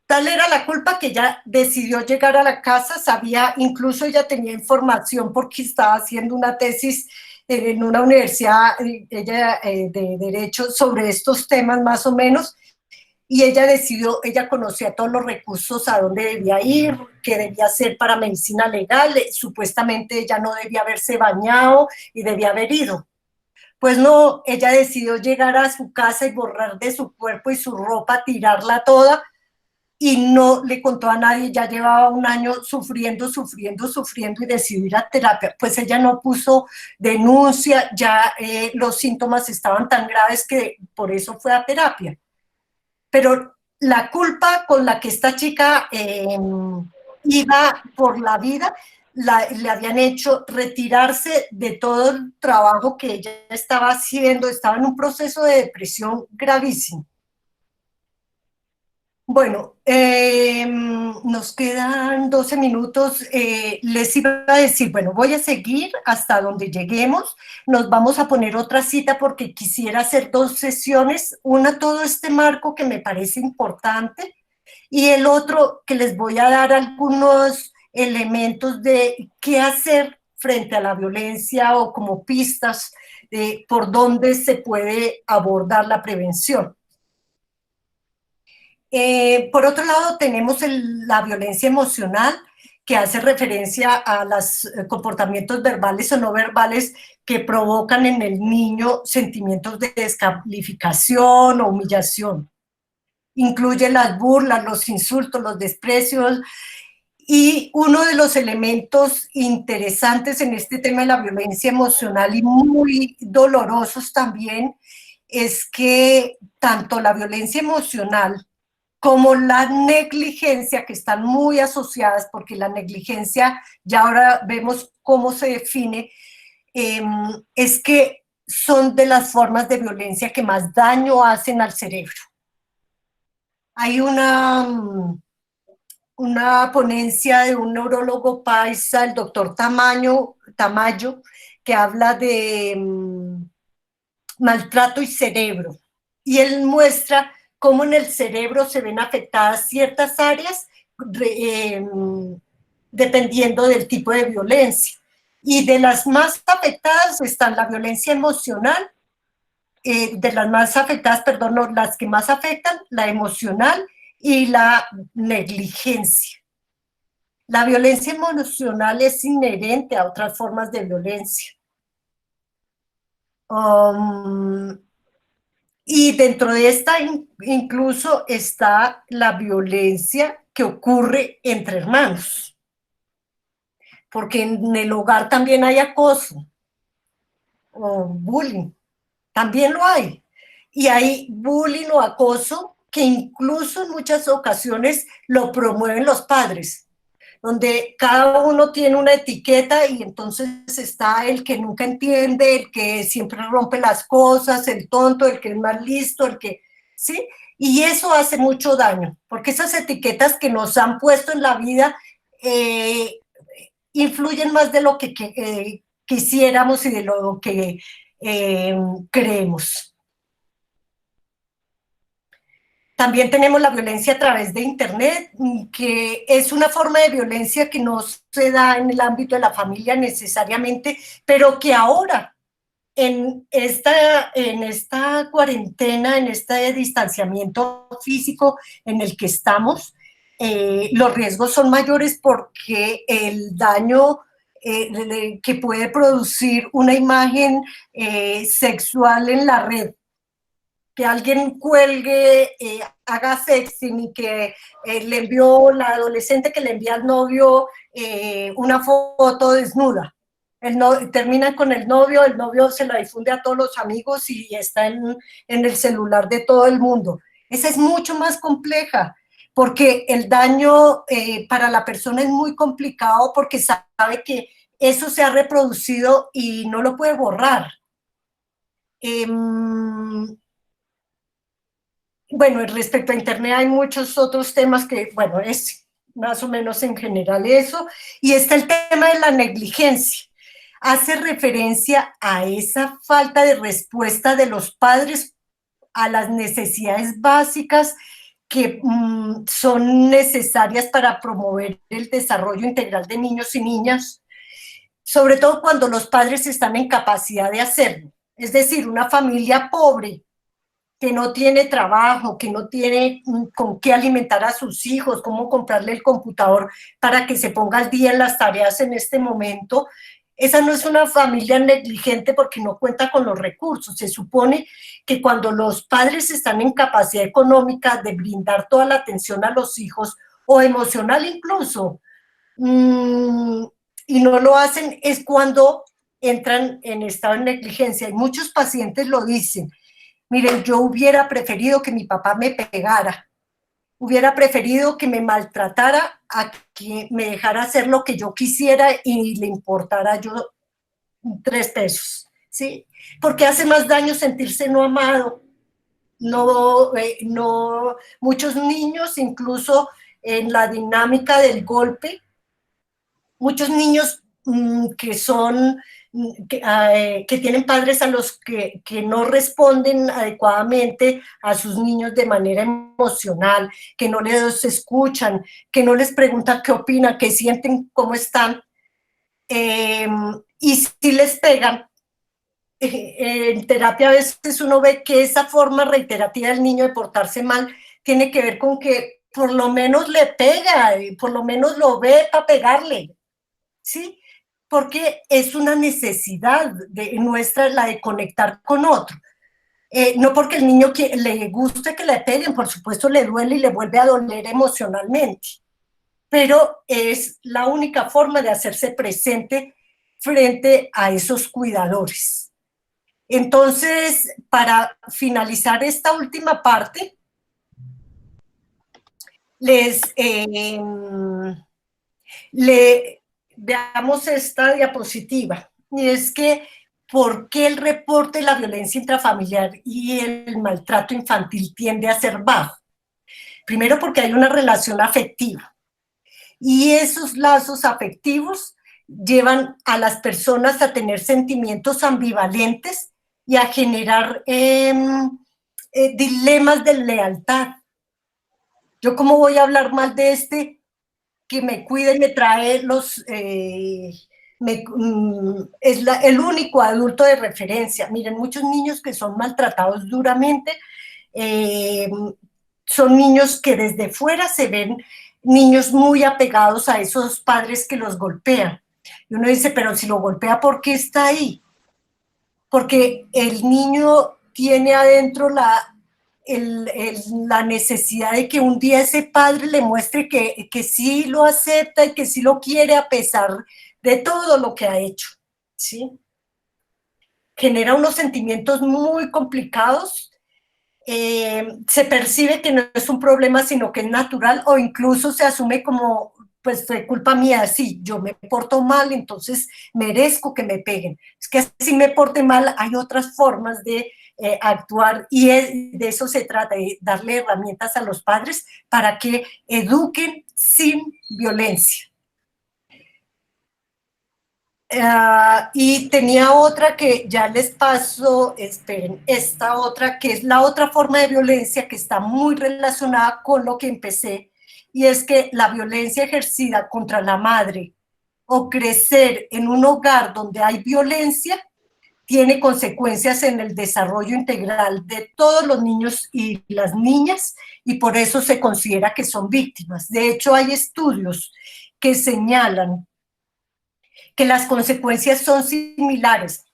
Tal era la culpa que ella decidió llegar a la casa, sabía, incluso ella tenía información porque estaba haciendo una tesis en una universidad ella, de Derecho sobre estos temas más o menos, y ella decidió, ella conocía todos los recursos a dónde debía ir, qué debía hacer para medicina legal, supuestamente ella no debía haberse bañado y debía haber ido. Pues no, ella decidió llegar a su casa y borrar de su cuerpo y su ropa, tirarla toda, y no le contó a nadie, ya llevaba un año sufriendo y decidió ir a terapia. Pues ella no puso denuncia, ya los síntomas estaban tan graves que por eso fue a terapia. Pero la culpa con la que esta chica iba por la vida, le habían hecho retirarse de todo el trabajo que ella estaba haciendo, estaba en un proceso de depresión gravísimo. Bueno, nos quedan 12 minutos. Les iba a decir, bueno, voy a seguir hasta donde lleguemos. Nos vamos a poner otra cita porque quisiera hacer dos sesiones. Una, todo este marco que me parece importante, y el otro que les voy a dar algunos elementos de qué hacer frente a la violencia o como pistas de por dónde se puede abordar la prevención. Por otro lado, tenemos la violencia emocional, que hace referencia a los comportamientos verbales o no verbales que provocan en el niño sentimientos de descalificación o humillación. Incluye las burlas, los insultos, los desprecios, y uno de los elementos interesantes en este tema de la violencia emocional y muy dolorosos también es que tanto la violencia emocional como la negligencia, que están muy asociadas, porque la negligencia, ya ahora vemos cómo se define, es que son de las formas de violencia que más daño hacen al cerebro. Hay una ponencia de un neurólogo paisa, el doctor Tamayo, que habla de maltrato y cerebro, y él muestra cómo en el cerebro se ven afectadas ciertas áreas dependiendo del tipo de violencia. Y de las más afectadas están la violencia emocional, de las más afectadas, perdón, no, las que más afectan, la emocional y la negligencia. La violencia emocional es inherente a otras formas de violencia. Y dentro de esta incluso está la violencia que ocurre entre hermanos, porque en el hogar también hay acoso o bullying, también lo hay. Y hay bullying o acoso que incluso en muchas ocasiones lo promueven los padres, donde cada uno tiene una etiqueta y entonces está el que nunca entiende, el que siempre rompe las cosas, el tonto, el que es más listo, el que, ¿sí? Y eso hace mucho daño, porque esas etiquetas que nos han puesto en la vida influyen más de lo que quisiéramos y de lo que creemos. También tenemos la violencia a través de Internet, que es una forma de violencia que no se da en el ámbito de la familia necesariamente, pero que ahora, en esta cuarentena, en este distanciamiento físico en el que estamos, los riesgos son mayores porque el daño que puede producir una imagen sexual en la red, que alguien cuelgue, haga sexting y que le envió, la adolescente que le envía al novio una foto desnuda. Termina con el novio se la difunde a todos los amigos y está en el celular de todo el mundo. Esa es mucho más compleja, porque el daño para la persona es muy complicado porque sabe que eso se ha reproducido y no lo puede borrar. Bueno, respecto a Internet hay muchos otros temas que, bueno, es más o menos en general eso. Y está el tema de la negligencia. Hace referencia a esa falta de respuesta de los padres a las necesidades básicas que son necesarias para promover el desarrollo integral de niños y niñas, sobre todo cuando los padres están en capacidad de hacerlo. Es decir, una familia pobre que no tiene trabajo, que no tiene con qué alimentar a sus hijos, cómo comprarle el computador para que se ponga al día en las tareas en este momento, esa no es una familia negligente porque no cuenta con los recursos. Se supone que cuando los padres están en capacidad económica de brindar toda la atención a los hijos, o emocional incluso, y no lo hacen, es cuando entran en estado de negligencia. Y muchos pacientes lo dicen: miren, yo hubiera preferido que mi papá me pegara, hubiera preferido que me maltratara a que me dejara hacer lo que yo quisiera y le importara yo 3 pesos, ¿sí? Porque hace más daño sentirse no amado. No, muchos niños, incluso en la dinámica del golpe, muchos niños que son, que tienen padres a los que no responden adecuadamente a sus niños de manera emocional, que no les escuchan, que no les preguntan qué opinan, qué sienten, cómo están, y si les pegan. En terapia a veces uno ve que esa forma reiterativa del niño de portarse mal tiene que ver con que por lo menos le pega, y por lo menos lo ve para pegarle, ¿sí? Porque es una necesidad nuestra la de conectar con otro. No porque el niño le guste que le peguen, por supuesto le duele y le vuelve a doler emocionalmente, pero es la única forma de hacerse presente frente a esos cuidadores. Entonces, para finalizar esta última parte, les veamos esta diapositiva. Y es que, ¿por qué el reporte de la violencia intrafamiliar y el maltrato infantil tiende a ser bajo? Primero, porque hay una relación afectiva. Y esos lazos afectivos llevan a las personas a tener sentimientos ambivalentes y a generar dilemas de lealtad. Yo cómo voy a hablar mal de este que me cuida y me trae es el único adulto de referencia. Miren, muchos niños que son maltratados duramente, eh, son niños que desde fuera se ven niños muy apegados a esos padres que los golpean. Y uno dice, pero si lo golpea, ¿por qué está ahí? Porque el niño tiene adentro la necesidad de que un día ese padre le muestre que sí lo acepta y que sí lo quiere a pesar de todo lo que ha hecho, ¿sí? Genera unos sentimientos muy complicados, se percibe que no es un problema, sino que es natural, o incluso se asume como, pues fue culpa mía, sí, yo me porto mal, entonces merezco que me peguen. Es que si me porte mal, hay otras formas de actuar, y de eso se trata, de darle herramientas a los padres para que eduquen sin violencia. Y tenía otra que ya les paso, esperen, esta otra, que es la otra forma de violencia que está muy relacionada con lo que empecé, y es que la violencia ejercida contra la madre o crecer en un hogar donde hay violencia tiene consecuencias en el desarrollo integral de todos los niños y las niñas, y por eso se considera que son víctimas. De hecho, hay estudios que señalan que las consecuencias son similares.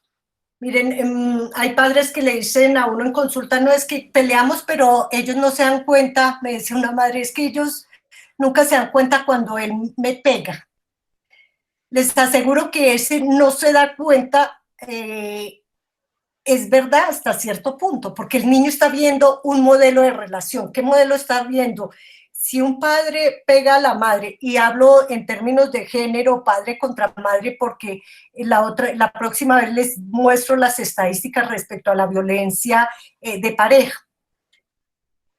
Miren, hay padres que le dicen a uno en consulta, no es que peleamos, pero ellos no se dan cuenta, me dice una madre, es que ellos nunca se dan cuenta cuando él me pega. Les aseguro que ese no se da cuenta, es verdad hasta cierto punto, porque el niño está viendo un modelo de relación. ¿Qué modelo está viendo? Si un padre pega a la madre, y hablo en términos de género, padre contra madre, porque la próxima vez les muestro las estadísticas respecto a la violencia de pareja.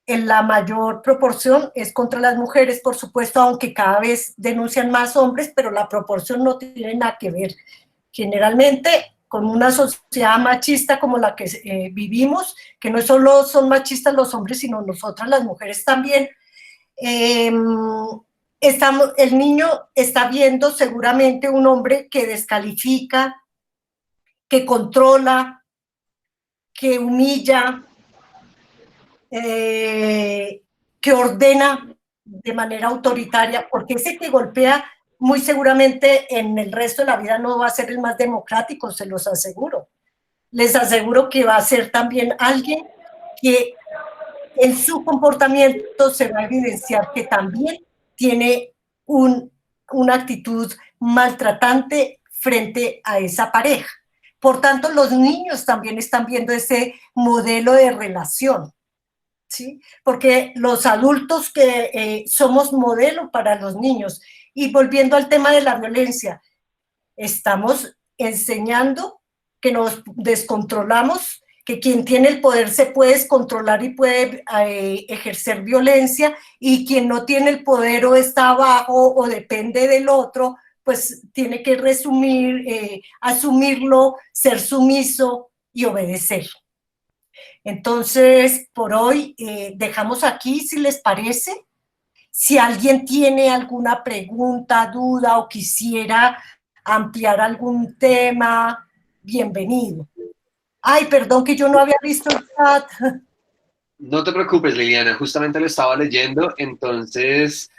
En la mayor proporción es contra las mujeres, por supuesto, aunque cada vez denuncian más hombres, pero la proporción no tiene nada que ver. Generalmente, con una sociedad machista como la que vivimos, que no solo son machistas los hombres, sino nosotras las mujeres también, eh, el niño está viendo seguramente un hombre que descalifica, que controla, que humilla, que ordena de manera autoritaria, porque ese que golpea muy seguramente en el resto de la vida no va a ser el más democrático, se los aseguro. Les aseguro que va a ser también alguien que en su comportamiento se va a evidenciar que también tiene una actitud maltratante frente a esa pareja. Por tanto, los niños también están viendo ese modelo de relación, ¿sí? Porque los adultos que somos modelo para los niños. Y volviendo al tema de la violencia, estamos enseñando que nos descontrolamos, que quien tiene el poder se puede descontrolar y puede ejercer violencia, y quien no tiene el poder o está abajo o depende del otro, pues tiene que asumirlo, ser sumiso y obedecer. Entonces, por hoy dejamos aquí, si les parece. Si alguien tiene alguna pregunta, duda o quisiera ampliar algún tema, bienvenido. Ay, perdón que yo no había visto el chat. No te preocupes, Liliana, justamente lo estaba leyendo, entonces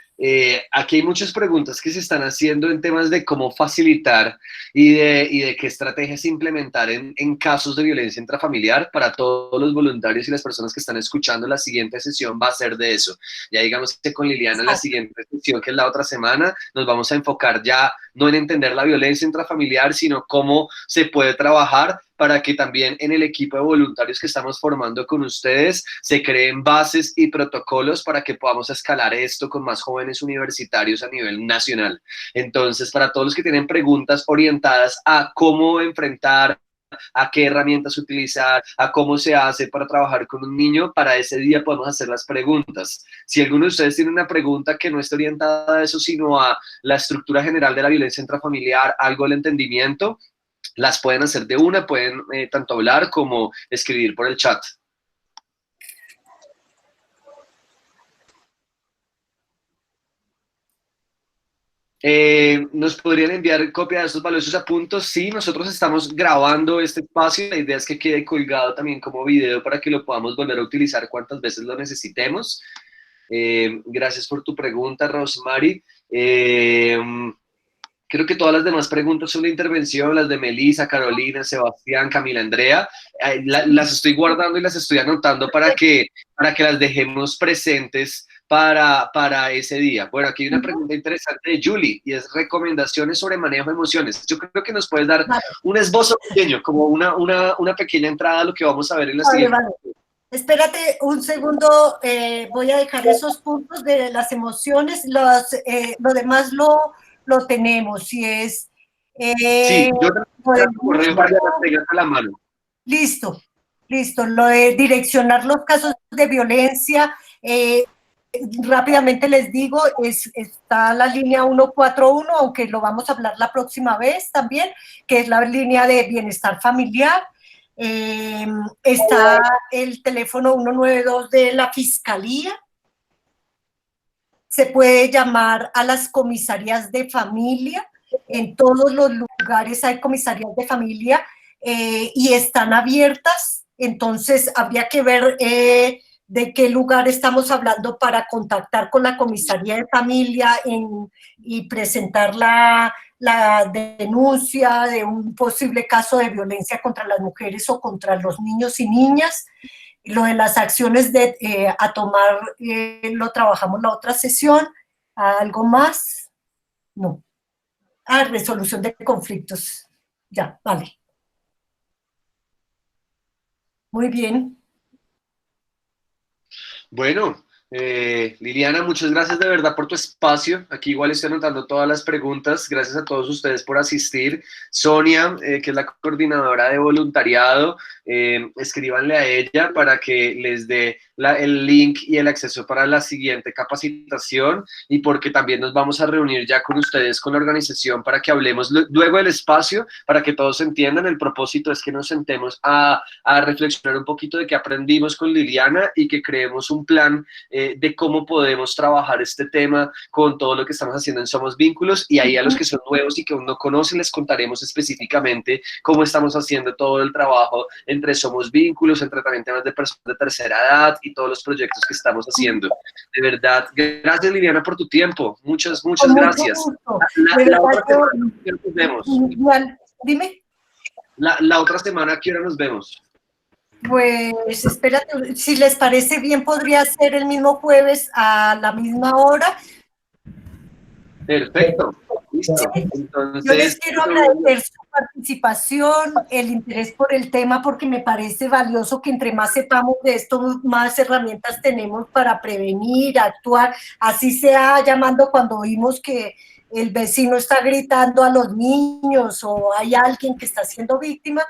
aquí hay muchas preguntas que se están haciendo en temas de cómo facilitar y de qué estrategias implementar en casos de violencia intrafamiliar para todos los voluntarios y las personas que están escuchando. La siguiente sesión va a ser de eso. Ya digamos que con Liliana en la siguiente sesión, que es la otra semana, nos vamos a enfocar ya no en entender la violencia intrafamiliar, sino cómo se puede trabajar para que también en el equipo de voluntarios que estamos formando con ustedes se creen bases y protocolos para que podamos escalar esto con más jóvenes universitarios a nivel nacional. Entonces, para todos los que tienen preguntas orientadas a cómo enfrentar, a qué herramientas utilizar, a cómo se hace para trabajar con un niño, para ese día podemos hacer las preguntas. Si alguno de ustedes tiene una pregunta que no esté orientada a eso, sino a la estructura general de la violencia intrafamiliar, algo del entendimiento, las pueden hacer de una, pueden tanto hablar como escribir por el chat. ¿Nos podrían enviar copia de estos valiosos apuntes? Sí, nosotros estamos grabando este espacio. La idea es que quede colgado también como video para que lo podamos volver a utilizar cuantas veces lo necesitemos. Gracias por tu pregunta, Rosemary. Creo que todas las demás preguntas son de intervención, las de Melissa, Carolina, Sebastián, Camila, Andrea. Las estoy guardando y las estoy anotando para que las dejemos presentes para ese día. Bueno, aquí hay una pregunta interesante de Julie y es recomendaciones sobre manejo de emociones. Yo creo que nos puedes dar un esbozo pequeño, como una pequeña entrada a lo que vamos a ver en la siguiente. Vale. Espérate un segundo, voy a dejar esos puntos de las emociones, lo demás lo tenemos, si es... sí, yo te correo para que las tengas a la mano. Listo, lo de direccionar los casos de violencia, rápidamente les digo, está la línea 141, aunque lo vamos a hablar la próxima vez también, que es la línea de bienestar familiar. Está el teléfono 192 de la Fiscalía. Se puede llamar a las comisarías de familia. En todos los lugares hay comisarías de familia y están abiertas. Entonces, habría que ver de qué lugar estamos hablando para contactar con la comisaría de familia y presentar la denuncia de un posible caso de violencia contra las mujeres o contra los niños y niñas. Lo de las acciones a tomar lo trabajamos la otra sesión. ¿Algo más? No. Resolución de conflictos. Ya, vale. Muy bien. Bueno, Liliana, muchas gracias de verdad por tu espacio. Aquí igual estoy anotando todas las preguntas. Gracias a todos ustedes por asistir. Sonia, que es la coordinadora de voluntariado, escríbanle a ella para que les dé el link y el acceso para la siguiente capacitación y porque también nos vamos a reunir ya con ustedes, con la organización, para que hablemos luego del espacio, para que todos entiendan. El propósito es que nos sentemos a reflexionar un poquito de qué aprendimos con Liliana y que creemos un plan de cómo podemos trabajar este tema con todo lo que estamos haciendo en Somos Vínculos, y ahí a los que son nuevos y que aún no conocen les contaremos específicamente cómo estamos haciendo todo el trabajo entre Somos Vínculos, entre también temas de personas de tercera edad y todos los proyectos que estamos haciendo. De verdad, gracias Liliana por tu tiempo, muchas gracias. La otra semana, ¿qué nos vemos? Dime. La otra semana, ¿a qué hora nos vemos? Pues espérate, si les parece bien, podría ser el mismo jueves a la misma hora. Perfecto. Listo. Entonces, yo les quiero agradecer su participación, el interés por el tema, porque me parece valioso que entre más sepamos de esto, más herramientas tenemos para prevenir, actuar, así sea llamando cuando oímos que el vecino está gritando a los niños o hay alguien que está siendo víctima.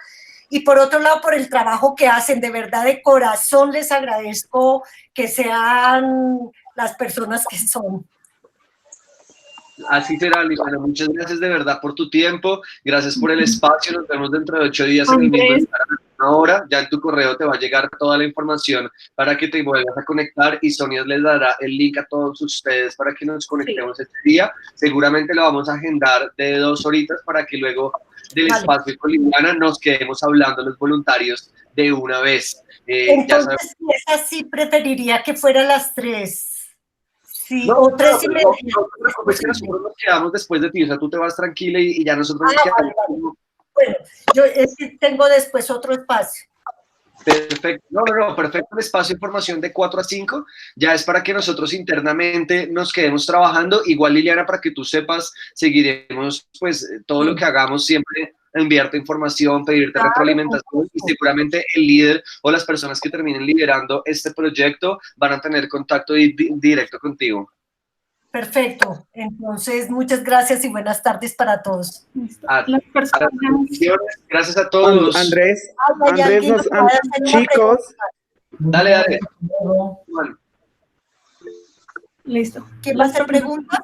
Y por otro lado, por el trabajo que hacen, de verdad, de corazón les agradezco que sean las personas que son. Así será, Liliana. Muchas gracias de verdad por tu tiempo. Gracias por el espacio. Nos vemos dentro de 8 días en el mismo lugar, a una hora. Ya en tu correo te va a llegar toda la información para que te vuelvas a conectar y Sonia les dará el link a todos ustedes para que nos conectemos este día. Seguramente lo vamos a agendar de 2 horitas para que luego del espacio con Liliana nos quedemos hablando los voluntarios de una vez. Entonces, si es así, preferiría que fuera a las 3. Sí, no, o 3 y media. No te preocupes, que nosotros nos quedamos después de ti, o sea, tú te vas tranquila y ya nosotros nos quedamos. Vale. Bueno, yo tengo después otro espacio. Perfecto, no, perfecto. El espacio de formación de 4 a 5 ya es para que nosotros internamente nos quedemos trabajando. Igual, Liliana, para que tú sepas, seguiremos pues todo lo que hagamos siempre, enviarte información, pedirte retroalimentación, y seguramente el líder o las personas que terminen liderando este proyecto van a tener contacto directo contigo. Perfecto. Entonces, muchas gracias y buenas tardes para todos. Gracias a todos. Andrés, chicos. Dale. Bueno. Listo. ¿Quién va a hacer preguntas?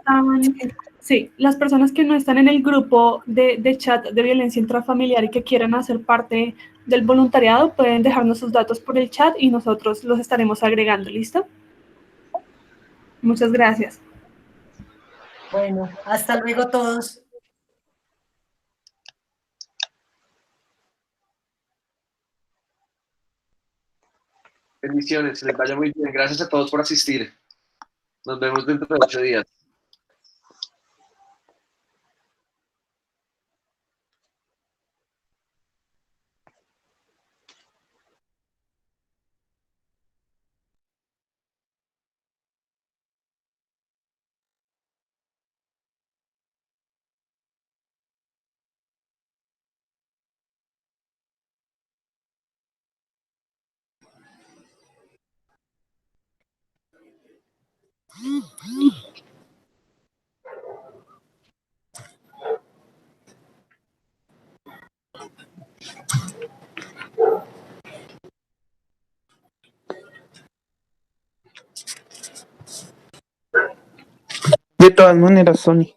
Sí, las personas que no están en el grupo de chat de violencia intrafamiliar y que quieran hacer parte del voluntariado pueden dejarnos sus datos por el chat y nosotros los estaremos agregando. ¿Listo? Muchas gracias. Bueno, hasta luego todos. Bendiciones, que les vaya muy bien. Gracias a todos por asistir. Nos vemos dentro de 8 días. De todas maneras, Sony.